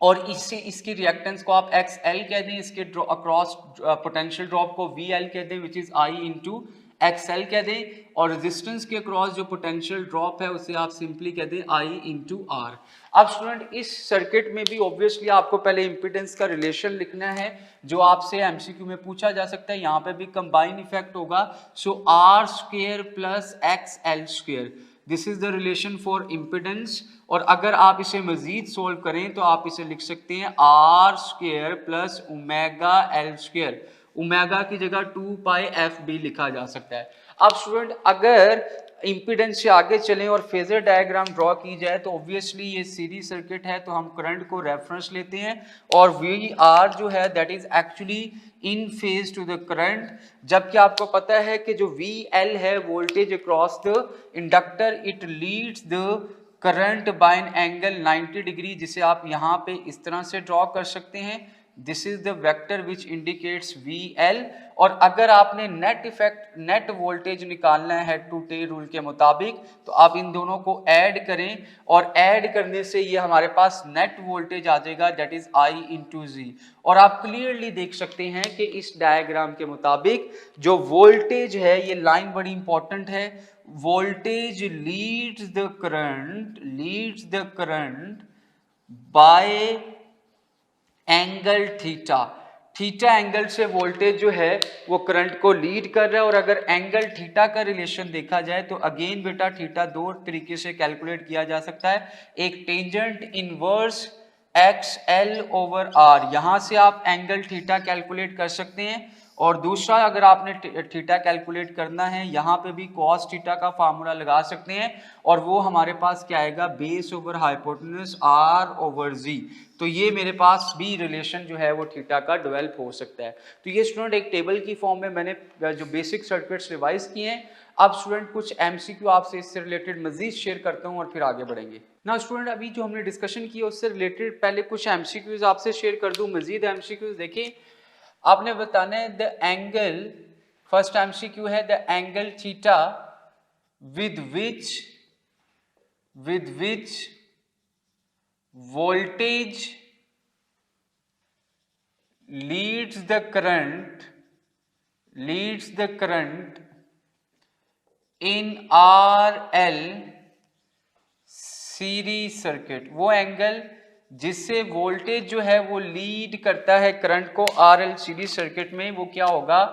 और इससे इसकी रिएक्टेंस को आप एक्स एल कह दें, इसके अक्रॉस पोटेंशियल ड्रॉप को वी एल कह दें, which is I into x L कह दें, और रेजिस्टेंस के अक्रॉस जो पोटेंशियल ड्रॉप है उसे आप सिंपली कह दें आई इंटू आर। अब स्टूडेंट इस सर्किट में भी ऑब्वियसली आपको पहले इंपीडेंस का रिलेशन लिखना है, जो आपसे एमसीक्यू में पूछा जा सकता है। यहाँ पे भी कंबाइन इफेक्ट होगा, so R square plus X L square, this is the relation for impedance. और अगर आप इसे मजीद सोल्व करें तो आप इसे लिख सकते हैं R square plus omega L square, omega की जगह 2 पाई एफ भी लिखा जा सकता है। अब स्टूडेंट अगर इम्पीडेंस से आगे चलें और फेजर डायग्राम ड्रॉ की जाए तो ऑब्वियसली ये सीरीज सर्किट है, तो हम करंट को रेफरेंस लेते हैं, और वी आर जो है that is actually in phase two the current, जबकि आपको पता है कि जो वी एल है voltage across the inductor, it leads the current by an angle 90 degree, जिसे आप यहाँ पे इस तरह से ड्रॉ कर सकते हैं, this is the vector which indicates V L. और अगर आपने नेट वोल्टेज निकालना है हेड टू टेल रूल के मुताबिक, तो आप इन दोनों को ऐड करें, और ऐड करने से ये हमारे पास नेट वोल्टेज आ जाएगा, दैट इज आई इंटू जी। और आप क्लियरली देख सकते हैं कि इस डायग्राम के मुताबिक जो वोल्टेज है, ये लाइन बड़ी इंपॉर्टेंट है, voltage leads the current by angle theta. Theta angle से वोल्टेज जो है वो करंट को लीड कर रहा है, और अगर एंगल थीटा का रिलेशन देखा जाए तो अगेन बेटा थीटा दो तरीके से कैलकुलेट किया जा सकता है, एक tangent inverse X L over R, यहां से आप एंगल थीटा कैलकुलेट कर सकते हैं, और दूसरा अगर आपने थीटा कैलकुलेट करना है यहाँ पे भी कॉस थीटा का फार्मूला लगा सकते हैं, और वो हमारे पास क्या आएगा, base over hypotenuse R over G. तो ये मेरे पास भी रिलेशन जो है वो थीटा का डेवलप हो सकता है। तो ये स्टूडेंट एक टेबल की फॉर्म में मैंने जो बेसिक सर्किट्स रिवाइज किए हैं। अब स्टूडेंट कुछ एमसीक्यू आपसे इससे रिलेटेड मजीद शेयर करता हूँ और फिर आगे बढ़ेंगे ना। स्टूडेंट अभी जो हमने डिस्कशन की है उससे रिलेटेड पहले कुछ एमसीक्यूज आपसे शेयर कर दूँ, मजीद एमसीक्यूज। देखिए आपने बताना है द एंगल, फर्स्ट एमसीक्यू है the angle theta with which voltage leads the current in RL series circuit. वो एंगल जिससे वोल्टेज जो है वो लीड करता है करंट को RL सीरीज सर्किट में, वो क्या होगा,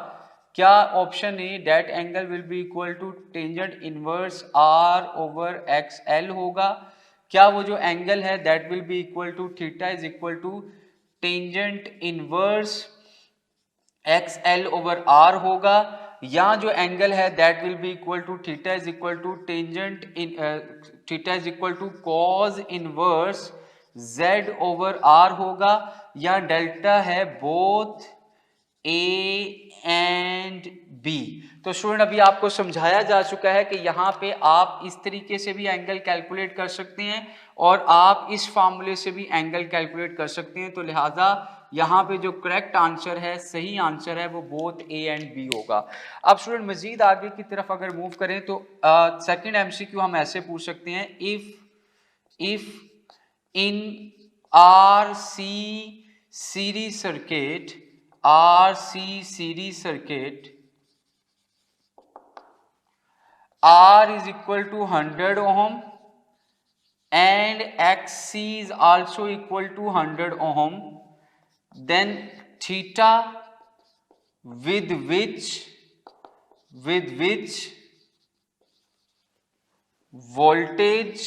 क्या option A that angle will be equal to tangent inverse R over XL होगा, क्या वो जो एंगल है that will be equal to theta is equal to tangent inverse X L over R होगा, या जो एंगल है that will be equal to theta is equal to tangent theta is equal to cos inverse Z over R होगा, या डेल्टा है बोथ ए एंड बी। तो स्टूडेंट अभी आपको समझाया जा चुका है कि यहाँ पे आप इस तरीके से भी एंगल कैलकुलेट कर सकते हैं और आप इस फार्मूले से भी एंगल कैलकुलेट कर सकते हैं। तो लिहाजा यहाँ पे जो करेक्ट आंसर है, सही आंसर है, वो बोथ ए एंड बी होगा। अब स्टूडेंट मजीद आगे की तरफ अगर मूव करें तो सेकंड एमसीक्यू हम ऐसे पूछ सकते हैं, if in RC series circuit R is equal to 100 ohm and XC is also equal to 100 ohm, then theta with which voltage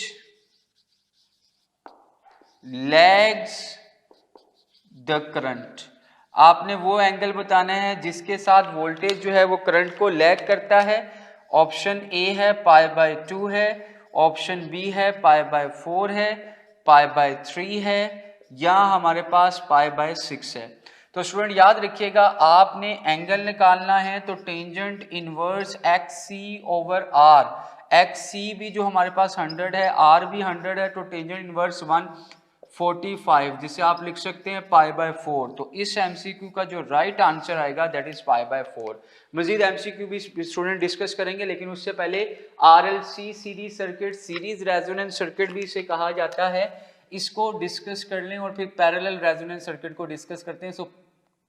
lags the current. आपने वो एंगल बताना है जिसके साथ वोल्टेज जो है वो करंट को लैग करता है। ऑप्शन ए है π/2 है, ऑप्शन बी है π/4 है, π/3 है, या हमारे पास π/6 है। तो स्टूडेंट याद रखिएगा, आपने एंगल निकालना है तो tangent inverse XC over R, XC भी जो हमारे पास 100 है, R भी 100 है, तो टेंजेंट इनवर्स 145, जिसे आप लिख सकते हैं π/4। तो इस एमसीक्यू का जो राइट आंसर आएगा दैट इज π/4। मजीद एमसीक्यू भी स्टूडेंट डिस्कस करेंगे, लेकिन उससे पहले RLC series circuit, series resonance circuit भी इसे कहा जाता है, इसको डिस्कस कर लें और फिर पैरेलल रेजोनेंस सर्किट को डिस्कस करते हैं। So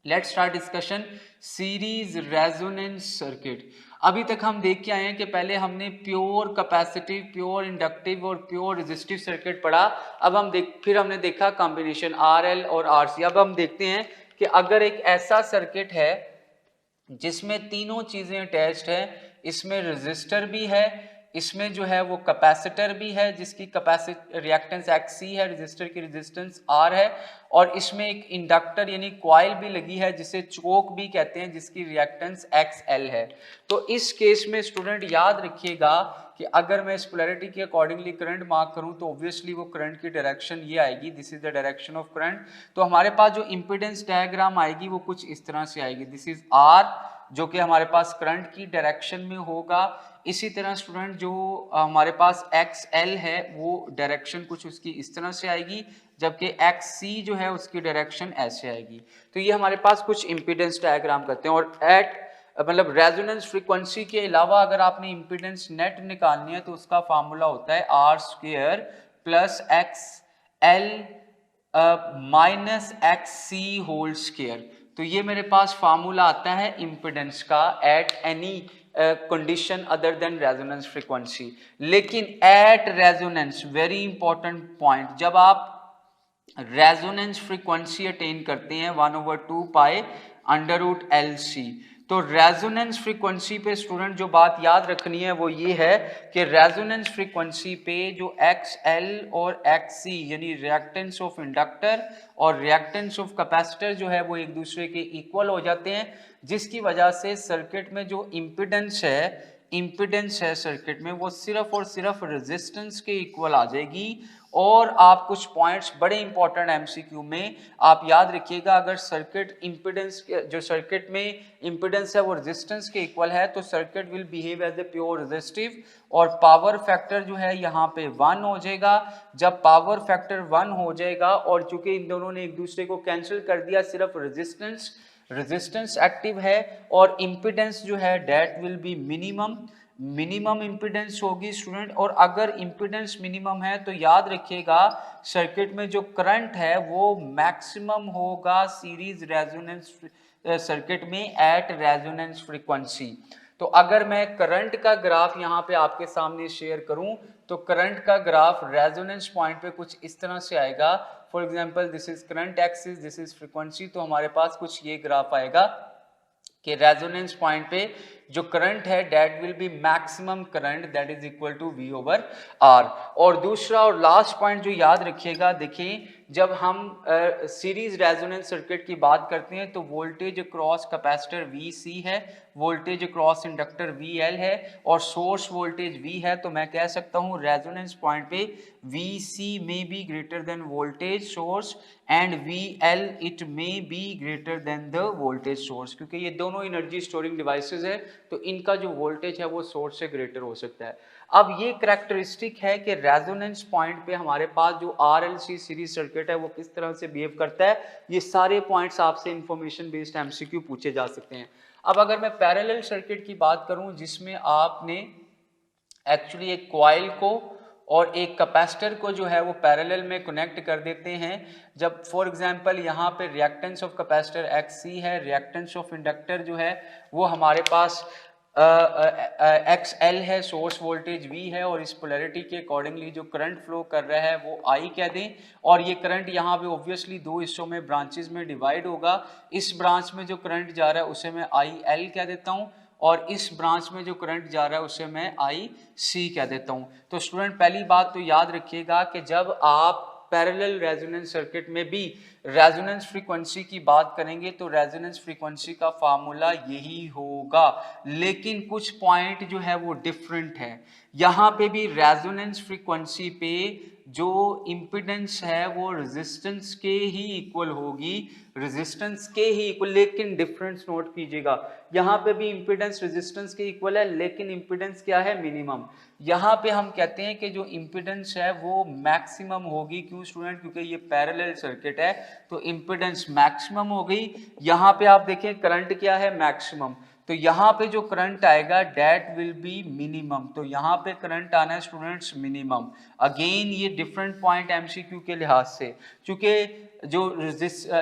let's start discussion series resonance circuit. अभी तक हम देख के आए हैं कि पहले हमने प्योर कैपेसिटिव, प्योर इंडक्टिव और प्योर रेजिस्टिव सर्किट पढ़ा। अब फिर हमने देखा कॉम्बिनेशन RL और RC। अब हम देखते हैं कि अगर एक ऐसा सर्किट है जिसमें तीनों चीजें अटैच्ड है, इसमें रेजिस्टर भी है, इसमें जो है वो कैपेसिटर भी है जिसकी रिएक्टेंस XC है, रेजिस्टर की रेजिस्टेंस R है, और इसमें एक इंडक्टर यानी कॉइल भी लगी है जिसे चोक भी कहते हैं, जिसकी रिएक्टेंस XL है। तो इस केस में स्टूडेंट याद रखिएगा कि अगर मैं इस पोलैरिटी के अकॉर्डिंगली करंट मार्क करूं तो ऑब्वियसली वो करंट की डायरेक्शन ये आएगी, this is the direction of current. तो हमारे पास जो इंपीडेंस डायग्राम आएगी वो कुछ इस तरह से आएगी, दिस इज R जो कि हमारे पास करंट की डायरेक्शन में होगा। इसी तरह स्टूडेंट जो हमारे पास XL है वो डायरेक्शन कुछ उसकी इस तरह से आएगी, जबकि XC जो है उसकी डायरेक्शन ऐसे आएगी। तो ये हमारे पास कुछ इंपीडेंस डायग्राम करते हैं। और मतलब रेजोनेंस फ्रीक्वेंसी के अलावा अगर आपने इंपीडेंस नेट निकालनी है तो उसका फार्मूला होता है R² plus XL minus XC whole square. तो ये मेरे पास फार्मूला आता है इंपीडेंस का at any condition other than resonance frequency. लेकिन at resonance, very important point, जब आप रेजोनेंस फ्रीक्वेंसी अटेन करते हैं 1/2 पाई √LC, तो रेजोनेंस फ्रीक्वेंसी पे स्टूडेंट जो बात याद रखनी है वो ये है कि रेजोनेंस फ्रीक्वेंसी पे जो XL और XC यानी रिएक्टेंस ऑफ इंडक्टर और रिएक्टेंस ऑफ कैपेसिटर जो है वो एक दूसरे के इक्वल हो जाते हैं, जिसकी वजह से सर्किट में जो इंपीडेंस है सर्किट में वो सिर्फ और सिर्फ रेजिस्टेंस के इक्वल आ जाएगी। और आप कुछ पॉइंट्स बड़े इंपॉर्टेंट एमसीक्यू में आप याद रखिएगा, अगर सर्किट इंपीडेंस जो सर्किट में इंपीडेंस है वो रेजिस्टेंस के इक्वल है तो circuit will behave as a pure resistive, और पावर फैक्टर जो है यहाँ पे 1 हो जाएगा। जब पावर फैक्टर 1 हो जाएगा और चूंकि इन दोनों ने एक दूसरे को कैंसिल कर दिया, सिर्फ रेजिस्टेंस एक्टिव है और इंपीडेंस जो है that will be minimum impedance होगी स्टूडेंट। और अगर इंपीडेंस मिनिमम है तो याद रखिएगा सर्किट में जो करंट है वो मैक्सिमम होगा सीरीज रेजोनेंस सर्किट में एट रेजोनेंस फ्रीक्वेंसी। तो अगर मैं करंट का ग्राफ यहाँ पे आपके सामने शेयर करूं तो करंट का ग्राफ रेजोनेंस पॉइंट पे कुछ इस तरह से आएगा। For example this is current axis, this is frequency, तो हमारे पास कुछ ये ग्राफ आएगा कि रेजोनेंस पॉइंट पे जो करंट है that will be maximum current that is equal to V/R। और दूसरा और लास्ट पॉइंट जो याद रखिएगा, देखिए जब हम सीरीज रेजोनेंस सर्किट की बात करते हैं तो वोल्टेज अक्रॉस कैपेसिटर VC है, वोल्टेज अक्रॉस इंडक्टर VL है और सोर्स वोल्टेज V है। तो मैं कह सकता हूँ रेजोनेंस पॉइंट पे VC may be greater than voltage source and VL it may be greater than the voltage source, क्योंकि ये दोनों एनर्जी स्टोरिंग डिवाइसेस है तो इनका जो वोल्टेज है वो सोर्स से ग्रेटर हो सकता है। अब ये करैक्टरिस्टिक है कि रेजोनेंस पॉइंट पे हमारे पास जो RLC सीरीज सर्किट है वो किस तरह से बिहेव करता है, ये सारे पॉइंट्स आपसे इंफॉर्मेशन बेस्ड MCQ पूछे जा सकते हैं। अब अगर मैं पैरेलल सर्किट की बात करूं जिसमें आपने एक्चुअली एक कॉइल को और एक कैपेसिटर को जो है वो पैरेलल में कनेक्ट कर देते हैं। जब फॉर एग्जांपल यहाँ पे रिएक्टेंस ऑफ कैपेसिटर XC है, रिएक्टेंस ऑफ इंडक्टर जो है वो हमारे पास XL है, सोर्स वोल्टेज V है और इस पोलैरिटी के अकॉर्डिंगली जो करंट फ्लो कर रहा है वो I कह दें। और ये करंट यहाँ पे ऑब्वियसली दो हिस्सों में ब्रांचेस में डिवाइड होगा। इस ब्रांच में जो करंट जा रहा है उसे मैं IL कह देता हूँ और इस ब्रांच में जो करंट जा रहा है उसे मैं IC कह देता हूँ। तो स्टूडेंट पहली बात तो याद रखिएगा कि जब आप पैरेलल रेजोनेंस सर्किट में भी रेजोनेंस फ्रीक्वेंसी की बात करेंगे तो रेजोनेंस फ्रीक्वेंसी का फार्मूला यही होगा, लेकिन कुछ पॉइंट जो है वो डिफरेंट है। यहाँ पे भी रेजोनेंस फ्रीक्वेंसी पे जो इम्पिडेंस है वो रेजिस्टेंस के ही इक्वल होगी, रेजिस्टेंस के ही इक्वल, लेकिन डिफरेंस नोट कीजिएगा। यहाँ पे भी इम्पिडेंस रेजिस्टेंस के इक्वल है लेकिन इम्पिडेंस क्या है, मिनिमम। यहाँ पे हम कहते हैं कि जो इम्पिडेंस है वो मैक्सिमम होगी। क्यों स्टूडेंट, क्योंकि ये पैरेलल सर्किट है तो इम्पिडेंस मैक्सिमम हो गई। यहाँ पे आप देखें करंट क्या है, मैक्सिमम, तो यहाँ पे जो करंट आएगा डेट विल बी मिनिमम। तो यहाँ पे करंट आना है स्टूडेंट्स मिनिमम। अगेन ये डिफरेंट पॉइंट MCQ के लिहाज से, चूंकि जो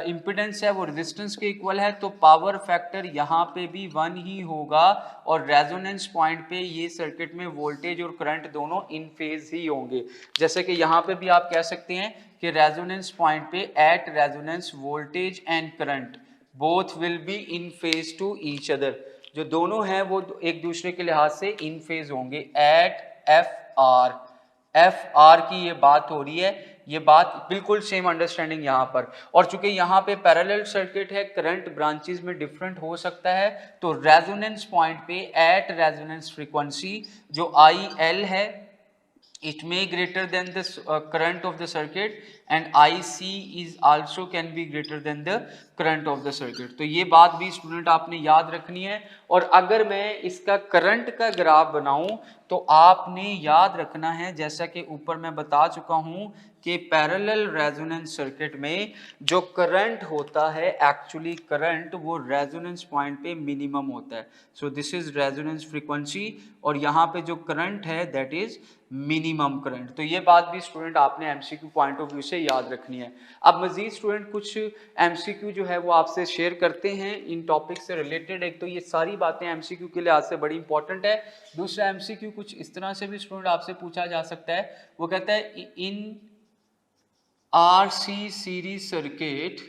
इम्पिडेंस है वो रेजिस्टेंस के इक्वल है तो पावर फैक्टर यहाँ पे भी 1 ही होगा और रेजोनेंस पॉइंट पे ये सर्किट में वोल्टेज और करंट दोनों इन फेज ही होंगे। जैसे कि यहाँ पे भी आप कह सकते हैं कि रेजोनेंस पॉइंट पे at resonance voltage and current both will be in phase two each other. जो दोनों हैं वो एक दूसरे के लिहाज से इन फेज होंगे एट एफ आर की ये बात हो रही है। ये बात बिल्कुल सेम अंडरस्टैंडिंग यहाँ पर। और चूंकि यहाँ पे पैरेलल सर्किट है, करंट ब्रांचेस में डिफरेंट हो सकता है तो रेजोनेंस पॉइंट पे एट रेजोनेंस फ्रीक्वेंसी जो IL है it may greater than the current of the circuit and IC is also can be greater than the current of the circuit। तो ये बात भी स्टूडेंट आपने याद रखनी है। और अगर मैं इसका करंट का ग्राफ बनाऊं तो आपने याद रखना है, जैसा कि ऊपर मैं बता चुका हूं कि पैरेलल रेजोनेंस सर्किट में जो करंट होता है एक्चुअली करंट वो रेजोनेंस पॉइंट पे मिनिमम होता है। So this is resonance frequency और यहाँ पे जो करंट है दैट इज मिनिमम करंट। तो ये बात भी स्टूडेंट आपने MCQ पॉइंट ऑफ व्यू से याद रखनी है। अब मजीद स्टूडेंट कुछ MCQ जो है वो आपसे शेयर करते हैं इन टॉपिक से रिलेटेड। एक तो ये सारी बातें MCQ के लिहाज से बड़ी इंपॉर्टेंट है। दूसरा MCQ कुछ इस तरह से भी स्टूडेंट आपसे पूछा जा सकता है, वो कहता है इन RC series circuit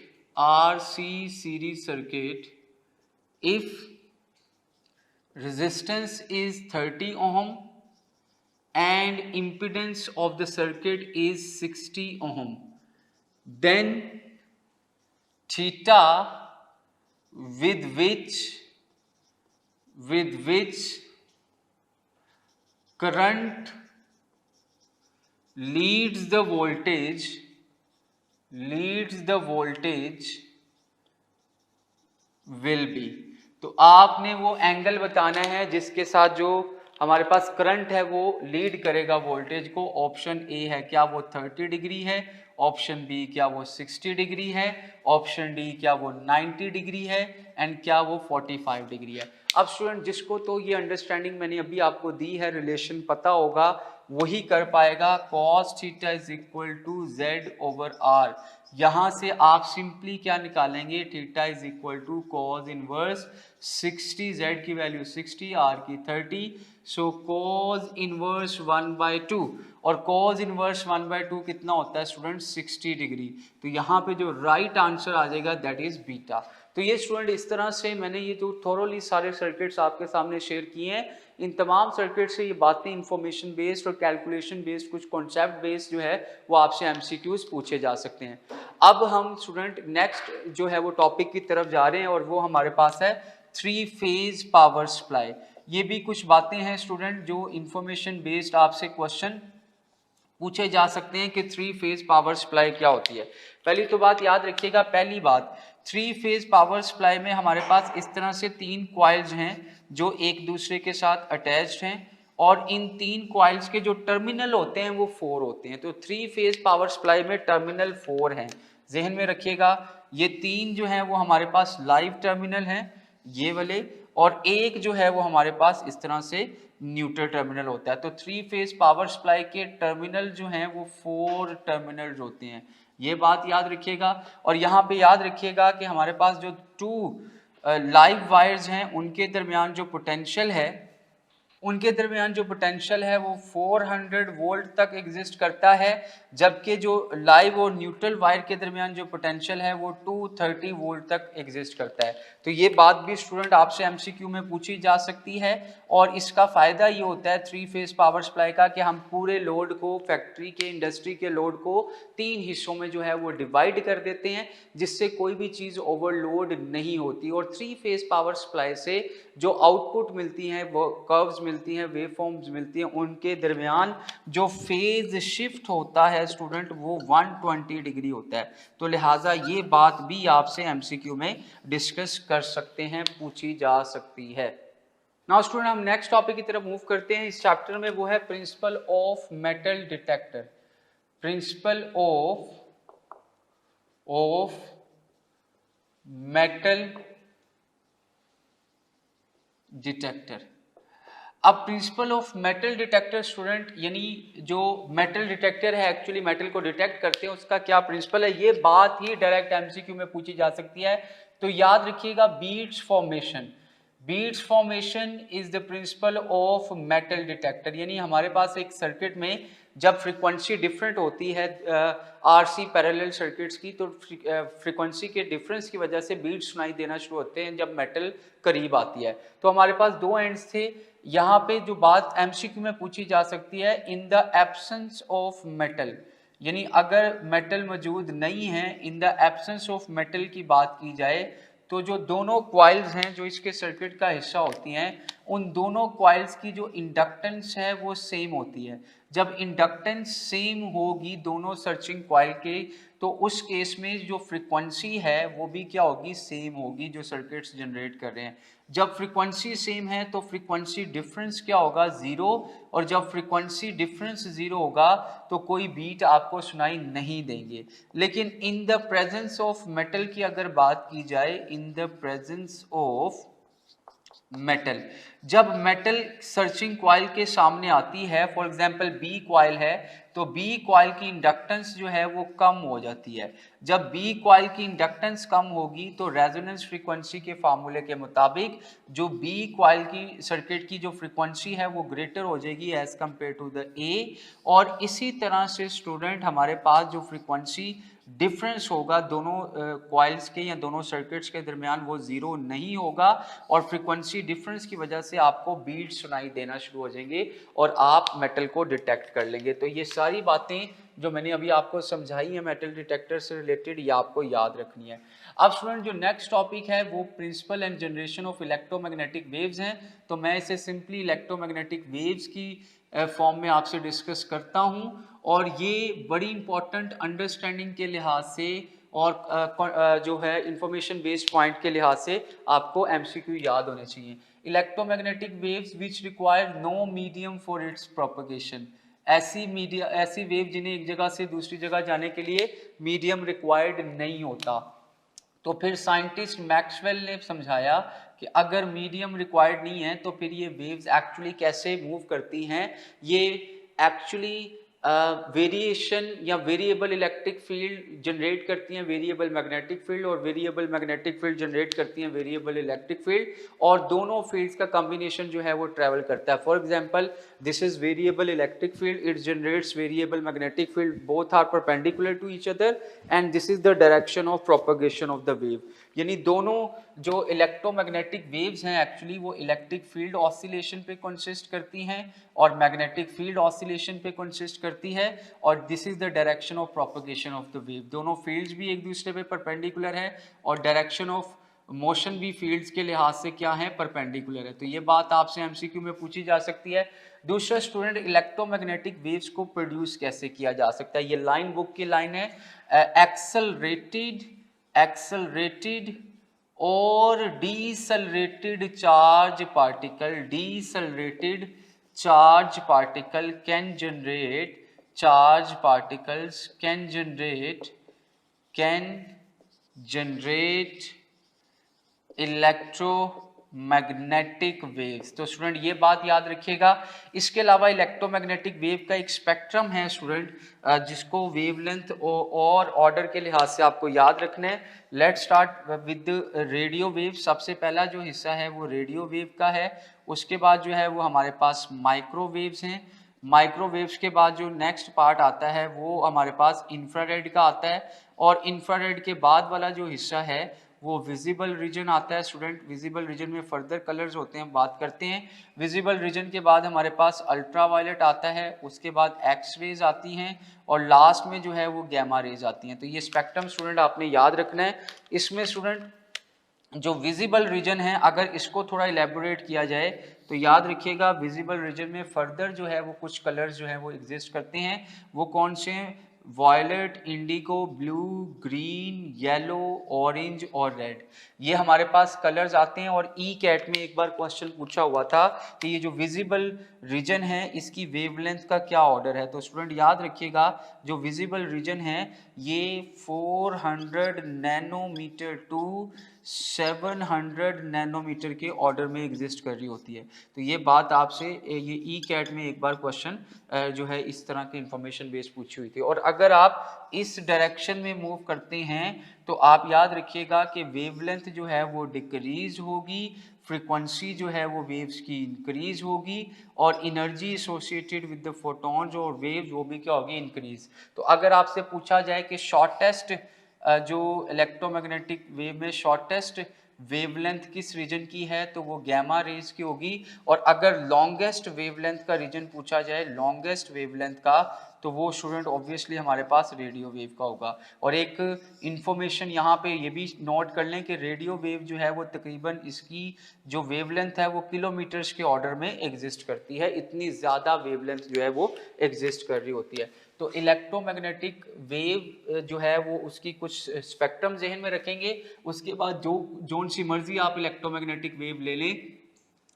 if resistance is 30 ohm and impedance of the circuit is 60 ohm, then theta with which current leads the voltage will be। तो आपने वो एंगल बताना है जिसके साथ जो हमारे पास करंट है वो लीड करेगा वोल्टेज को। ऑप्शन ए है क्या वो 30 डिग्री है, ऑप्शन बी क्या वो 60 डिग्री है, ऑप्शन डी क्या वो 90 डिग्री है एंड क्या वो 45 डिग्री है। अब स्टूडेंट जिसको तो ये अंडरस्टैंडिंग मैंने अभी आपको दी है, रिलेशन पता होगा, वही कर पाएगा। cos theta is equal to Z/R। यहां से आप सिंपली क्या निकालेंगे, theta is equal to cos inverse 60, Z की वैल्यू 60, R की 30, सो cos इनवर्स 1/2 और cos इनवर्स 1/2 कितना होता है स्टूडेंट, 60 डिग्री। तो यहाँ पे जो राइट आंसर आ जाएगा दैट इज बीटा। तो ये स्टूडेंट इस तरह से मैंने ये जो थोरोली सारे सर्किट्स आपके सामने शेयर किए हैं, इन तमाम सर्किट से ये बातें इंफॉर्मेशन बेस्ड और कैलकुलेशन बेस्ड, कुछ कॉन्सेप्ट बेस्ड जो है वो आपसे एमसीक्यूज पूछे जा सकते हैं। अब हम स्टूडेंट नेक्स्ट जो है वो टॉपिक की तरफ जा रहे हैं और वो हमारे पास है 3 फेज पावर सप्लाई। ये भी कुछ बातें हैं स्टूडेंट जो इंफॉर्मेशन बेस्ड आपसे क्वेश्चन पूछे जा सकते हैं कि 3 फेज पावर सप्लाई क्या होती है। पहली तो बात याद रखिएगा, पहली बात 3 फेज पावर सप्लाई में हमारे पास इस तरह से 3 कॉइल्स हैं जो एक दूसरे के साथ अटैच्ड हैं और इन 3 कॉइल्स के जो टर्मिनल होते हैं वो 4 होते हैं। तो 3 फेज पावर सप्लाई में टर्मिनल 4 हैं, जहन में रखिएगा। ये 3 जो हैं वो हमारे पास लाइव टर्मिनल हैं ये वाले, और एक जो है वो हमारे पास इस तरह से न्यूट्रल टर्मिनल होता है। तो 3 फेज पावर सप्लाई के टर्मिनल जो हैं वो 4 टर्मिनल्स होते हैं, ये बात याद रखिएगा। और यहाँ पे याद रखिएगा कि हमारे पास जो 2 लाइव वायर्स हैं उनके दरमियान जो पोटेंशियल है, उनके दरमियान जो पोटेंशियल है वो 400 वोल्ट तक एग्जिस्ट करता है, जबकि जो लाइव और न्यूट्रल वायर के दरमियान जो पोटेंशियल है वो 230 वोल्ट तक एग्जिस्ट करता है। तो ये बात भी स्टूडेंट आपसे एमसीक्यू में पूछी जा सकती है और इसका फ़ायदा ये होता है 3 फेज पावर सप्लाई का कि हम पूरे लोड को, फैक्ट्री के, इंडस्ट्री के लोड को 3 हिस्सों में जो है वो डिवाइड कर देते हैं, जिससे कोई भी चीज़ ओवरलोड नहीं होती। और 3 फेज पावर सप्लाई से जो आउटपुट मिलती हैं, वो कर्व्स मिलती हैं, वेव फॉर्म्स मिलती हैं, उनके दरमियान जो फेज शिफ्ट होता है स्टूडेंट वो 120 डिग्री होता है। तो लिहाजा ये बात भी आपसे एमसीक्यू में डिस्कस कर सकते हैं, पूछी जा सकती है। नाउ स्टूडेंट हम नेक्स्ट टॉपिक की तरफ मूव करते हैं इस चैप्टर में, वो है principle of metal detector. Principle of metal detector. अब principle of metal detector student, यानी जो मेटल डिटेक्टर है एक्चुअली मेटल को डिटेक्ट करते हैं, उसका क्या प्रिंसिपल है, ये बात ही डायरेक्ट एमसीक्यू में पूछी जा सकती है। तो याद रखिएगा, beats formation. Beats formation is the principle of metal detector, यानी हमारे पास एक सर्किट में जब फ्रीक्वेंसी डिफरेंट होती है आरसी पैरेलल सर्किट्स की, तो फ्रीक्वेंसी के डिफरेंस की वजह से बीट्स सुनाई देना शुरू होते हैं जब मेटल करीब आती है। तो हमारे पास 2 एंड्स थे। यहाँ पे जो बात एमसीक्यू में पूछी जा सकती है, in the absence of metal, यानी अगर मेटल मौजूद नहीं है, in the absence of metal की बात की जाए तो जो दोनों क्वाइल्स हैं जो इसके सर्किट का हिस्सा होती हैं, उन दोनों क्वाइल्स की जो इंडक्टेंस है वो सेम होती है। जब इंडक्टेंस सेम होगी दोनों सर्चिंग क्वाइल के, तो उस केस में जो फ्रीक्वेंसी है वो भी क्या होगी, सेम होगी जो सर्किट्स जनरेट कर रहे हैं। जब फ्रीक्वेंसी सेम है तो फ्रीक्वेंसी डिफरेंस क्या होगा, 0, और जब फ्रीक्वेंसी डिफरेंस 0 होगा तो कोई बीट आपको सुनाई नहीं देंगे। लेकिन in the presence of metal की अगर बात की जाए, in the presence of metal, जब मेटल सर्चिंग क्वाइल के सामने आती है, फॉर एग्जांपल बी क्वाइल है, तो बी क्वाइल की इंडक्टेंस जो है वो कम हो जाती है। जब बी क्वाइल की इंडक्टेंस कम होगी तो रेजोनेंस फ्रीक्वेंसी के फार्मूले के मुताबिक जो बी क्वाइल की सर्किट की जो फ्रीक्वेंसी है वो ग्रेटर हो जाएगी as compare to the A. और इसी तरह से स्टूडेंट हमारे पास जो फ्रीक्वेंसी डिफरेंस होगा दोनों क्वाइल्स के या दोनों सर्किट्स के दरमियान वो 0 नहीं होगा, और फ्रीक्वेंसी डिफरेंस की वजह से आपको बीट सुनाई देना शुरू हो जाएंगे और आप मेटल को डिटेक्ट कर लेंगे। तो ये सारी बातें जो मैंने अभी आपको समझाई है मेटल डिटेक्टर से रिलेटेड, ये आपको याद रखनी है। अब स्टूडेंट जो नेक्स्ट टॉपिक है वो principle and generation of electromagnetic waves हैं। तो मैं इसे सिंपली इलेक्ट्रोमैग्नेटिक वेव्स की फॉर्म में आपसे डिस्कस करता हूं, और ये बड़ी इंपॉर्टेंट अंडरस्टैंडिंग के लिहाज से और जो है इंफॉर्मेशन बेस्ड पॉइंट के लिहाज से आपको एमसीक्यू याद होने चाहिए। Electromagnetic waves which require no medium for its propagation, ऐसी वेव जिन्हें एक जगह से दूसरी जगह जाने के लिए मीडियम रिक्वायर्ड नहीं होता। तो फिर साइंटिस्ट मैक्सवेल ने समझाया कि अगर मीडियम रिक्वायर्ड नहीं है तो फिर ये वेव्स एक्चुअली कैसे मूव करती हैं। ये एक्चुअली वेरिएशन या वेरिएबल इलेक्ट्रिक फील्ड जनरेट करती हैं वेरिएबल मैग्नेटिक फील्ड, और वेरिएबल मैग्नेटिक फील्ड जनरेट करती हैं वेरिएबल इलेक्ट्रिक फील्ड, और दोनों फील्ड्स का कॉम्बिनेशन जो है वो ट्रैवल करता है. For example this is variable electric field, it generates variable magnetic field, both are perpendicular to each other and this is the direction of propagation of the wave. यानी दोनों जो इलेक्ट्रोमैग्नेटिक वेव्स हैं एक्चुअली वो इलेक्ट्रिक फील्ड ऑसिलेशन पे कंसिस्ट करती हैं और मैग्नेटिक फील्ड ऑसिलेशन पे कंसिस्ट करती है, और this is the direction of propagation of the wave. दोनों फील्ड्स भी एक दूसरे पे परपेंडिकुलर है और डायरेक्शन ऑफ मोशन भी फील्ड्स के लिहाज से क्या है, परपेंडिकुलर है. तो ये बात आपसे एमसीक्यू में पूछी जा सकती है. दूसरा स्टूडेंट, इलेक्ट्रोमैग्नेटिक वेव्स को प्रोड्यूस कैसे किया जा सकता है. ये लाइन बुक की लाइन है, एक्सेलरेटेड और decelerated charge particle, decelerated charge particle can generate charge particles can generate electromagnetic waves. तो स्टूडेंट ये बात याद रखिएगा. इसके अलावा इलेक्ट्रोमैग्नेटिक वेव का एक स्पेक्ट्रम है स्टूडेंट, जिसको वेवलेंथ और ऑर्डर के लिहाज से आपको याद रखना है. Let's start with radio wave. सबसे पहला जो हिस्सा है वो रेडियो वेव का है. उसके बाद जो है वो हमारे पास माइक्रोवेव्स हैं. माइक्रोवेव्स के बाद जो नेक्स्ट पार्ट आता है वो हमारे पास इंफ्रारेड का आता है, और इंफ्रारेड के बाद वाला जो हिस्सा है वो विजिबल रीजन आता है. स्टूडेंट विजिबल रीजन में फर्दर कलर्स होते हैं, बात करते हैं. विजिबल रीजन के बाद हमारे पास अल्ट्रावायलेट आता है, उसके बाद एक्स रेज आती हैं, और लास्ट में जो है वो गैमा रेज आती हैं. तो ये स्पेक्ट्रम स्टूडेंट आपने याद रखना है. इसमें स्टूडेंट जो विजिबल रीजन है, अगर इसको थोड़ा इलेबोरेट किया जाए तो याद रखिएगा विजिबल रीजन में फर्दर जो है वो कुछ कलर्स जो है वो एग्जिस्ट करते हैं. वो कौन से हैं? Violet, indigo, blue, green, yellow, orange और रेड. ये हमारे पास कलर्स आते हैं. और ई कैट में एक बार क्वेश्चन पूछा हुआ था कि ये जो विजिबल रीजन है इसकी वेवलेंथ का क्या ऑर्डर है. तो स्टूडेंट याद रखिएगा जो विजिबल रीजन है ये 400 नैनोमीटर टू 700 नैनोमीटर के ऑर्डर में एग्जिस्ट कर रही होती है. तो ये बात आपसे ये ई कैट में एक बार क्वेश्चन जो है इस तरह के इंफॉर्मेशन बेस पूछी हुई थी. और अगर आप इस डायरेक्शन में मूव करते हैं तो आप याद रखिएगा कि वेवलेंथ जो है वो डिक्रीज होगी, फ्रीक्वेंसी जो है वो वेव्स की इंक्रीज होगी, और energy associated with the photons और वेव्स वो भी क्या होगी, इंक्रीज. तो अगर आपसे पूछा जाए कि शॉर्टेस्ट जो इलेक्ट्रोमैग्नेटिक वेव में शॉर्टेस्ट वेवलेंथ किस रीजन की है तो वो गैमा रेज की होगी. और अगर लॉन्गेस्ट वेवलेंथ का रीजन पूछा जाए, लॉन्गेस्ट वेवलेंथ का, तो वो स्टूडेंट ऑब्वियसली हमारे पास रेडियो वेव का होगा. और एक इंफॉर्मेशन यहाँ पे ये भी नोट कर लें कि रेडियो वेव जो है वो तकरीबन इसकी जो वेवलेंथ है वो किलोमीटर्स के ऑर्डर में एग्जिस्ट करती है. इतनी ज़्यादा वेवलेंथ जो है वो एग्जिस्ट कर रही होती है. तो इलेक्ट्रोमैग्नेटिक वेव जो है वो उसकी कुछ स्पेक्ट्रम जहन में रखेंगे. उसके बाद जोन सी मर्जी आप इलेक्ट्रोमैग्नेटिक वेव ले लें,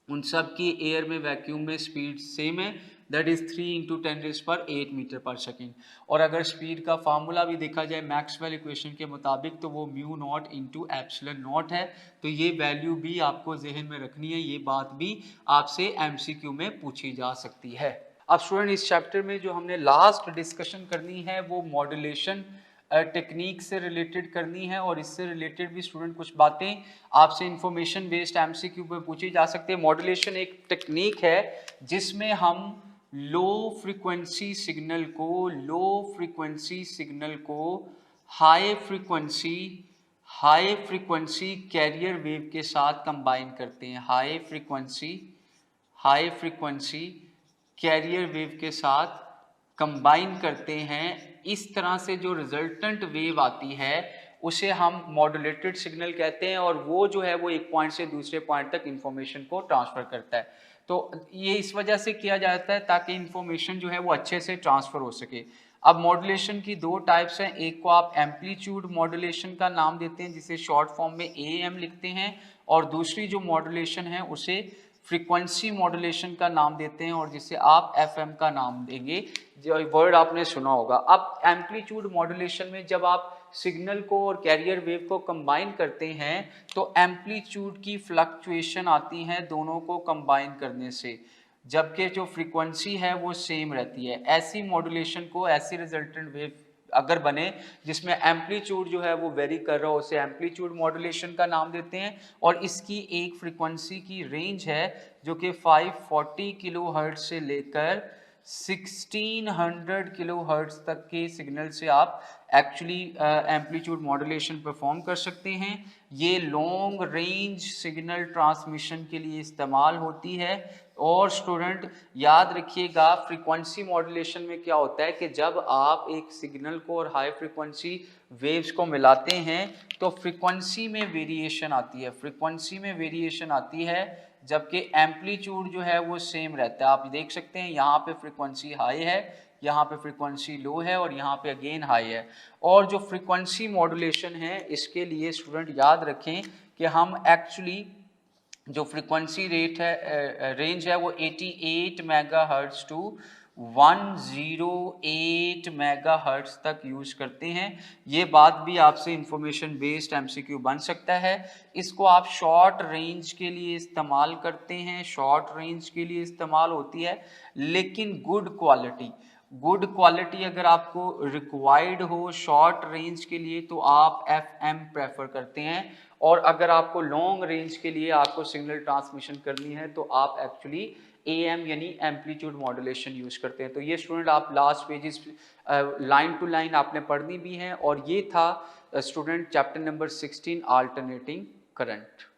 उन सब की एयर में वैक्यूम में स्पीड सेम है, दैट इज 3 × 10⁸ मीटर पर सेकेंड. और अगर स्पीड का फार्मूला भी देखा जाए मैक्सवेल इक्वेशन के मुताबिक तो वो μ0 × ε0 है. तो ये वैल्यू भी आपको जहन में रखनी है. ये बात भी आपसे एमसीक्यू में पूछी जा सकती है. अब स्टूडेंट इस चैप्टर में जो हमने लास्ट डिस्कशन करनी है वो मॉड्यूलेशन टेक्निक से रिलेटेड करनी है, और इससे रिलेटेड भी स्टूडेंट कुछ बातें आपसे इंफॉर्मेशन बेस्ड एमसीक्यू पे पूछी जा सकती है. मॉड्यूलेशन एक टेक्निक है जिसमें हम लो फ्रीक्वेंसी सिग्नल को हाई फ्रीक्वेंसी कैरियर वेव के साथ कंबाइन करते हैं. हाई फ्रीक्वेंसी कैरियर वेव के साथ कंबाइन करते हैं. इस तरह से जो रिजल्टेंट वेव आती है उसे हम मॉड्यूलेटेड सिग्नल कहते हैं, और वो जो है वो एक पॉइंट से दूसरे पॉइंट तक इंफॉर्मेशन को ट्रांसफ़र करता है. तो ये इस वजह से किया जाता है ताकि इंफॉर्मेशन जो है वो अच्छे से ट्रांसफ़र हो सके. अब मॉड्यूलेशन की दो टाइप्स हैं. एक को आप एम्पलीट्यूड मॉड्यूलेशन का नाम देते हैं जिसे शॉर्ट फॉर्म में AM लिखते हैं, और दूसरी जो मॉड्यूलेशन है उसे फ्रीक्वेंसी मॉड्यूलेशन का नाम देते हैं, और जिसे आप FM का नाम देंगे. जो वर्ड आपने सुना होगा. अब एम्पलीट्यूड मॉड्यूलेशन में जब आप सिग्नल को और कैरियर वेव को कंबाइन करते हैं तो एम्पलीट्यूड की फ्लक्चुएशन आती हैं दोनों को कंबाइन करने से. जबकि जो फ्रीक्वेंसी है वो सेम रहती है। ऐसी मॉड्यूलेशन को, ऐसी रिजल्टेंट वेव अगर बने जिसमें एम्पलीट्यूड जो है वो वेरी कर रहा हो, उसे एम्पलीट्यूड मॉड्यूलेशन का नाम देते हैं। और इसकी एक फ्रीक्वेंसी की रेंज है जो कि 540 किलो हर्ट्ज से लेकर 1600 किलो हर्ट्ज तक के सिग्नल से आप एक्चुअली एम्पलीट्यूड मॉड्यूलेशन परफॉर्म कर सकते हैं। ये लॉन्ग रेंज सिग्नल ट्रांसमिशन के लिए इस्तेमाल होती है। और स्टूडेंट याद रखिएगा, फ्रीक्वेंसी मॉड्यूलेशन में क्या होता है कि जब आप एक सिग्नल को और हाई फ्रीक्वेंसी वेव्स को मिलाते हैं तो फ्रीक्वेंसी में वेरिएशन आती है, फ्रीक्वेंसी में वेरिएशन आती है, जबकि एम्पलीट्यूड जो है वो सेम रहता है। आप देख सकते हैं यहाँ पे फ्रीक्वेंसी हाई है, यहाँ पे फ्रीक्वेंसी लो है और यहाँ पे अगेन हाई है। और जो फ्रीक्वेंसी मॉड्यूलेशन है इसके लिए स्टूडेंट याद रखें कि हम एक्चुअली जो फ्रीक्वेंसी रेट है, रेंज है वो 88 मेगाहर्ट्ज टू 108 मेगाहर्ट्ज तक यूज करते हैं। ये बात भी आपसे इंफॉर्मेशन बेस्ड एमसीक्यू बन सकता है। इसको आप शॉर्ट रेंज के लिए इस्तेमाल करते हैं, शॉर्ट रेंज के लिए इस्तेमाल होती है, लेकिन गुड क्वालिटी अगर आपको रिक्वायर्ड हो शॉर्ट रेंज के लिए तो आप FM प्रेफर करते हैं। और अगर आपको लॉन्ग रेंज के लिए आपको सिग्नल ट्रांसमिशन करनी है तो आप एक्चुअली AM यानी एम्पलीट्यूड मॉड्यूलेशन यूज करते हैं। तो ये स्टूडेंट आप last pages line to line आपने पढ़नी भी है। और ये था student chapter number 16 alternating current.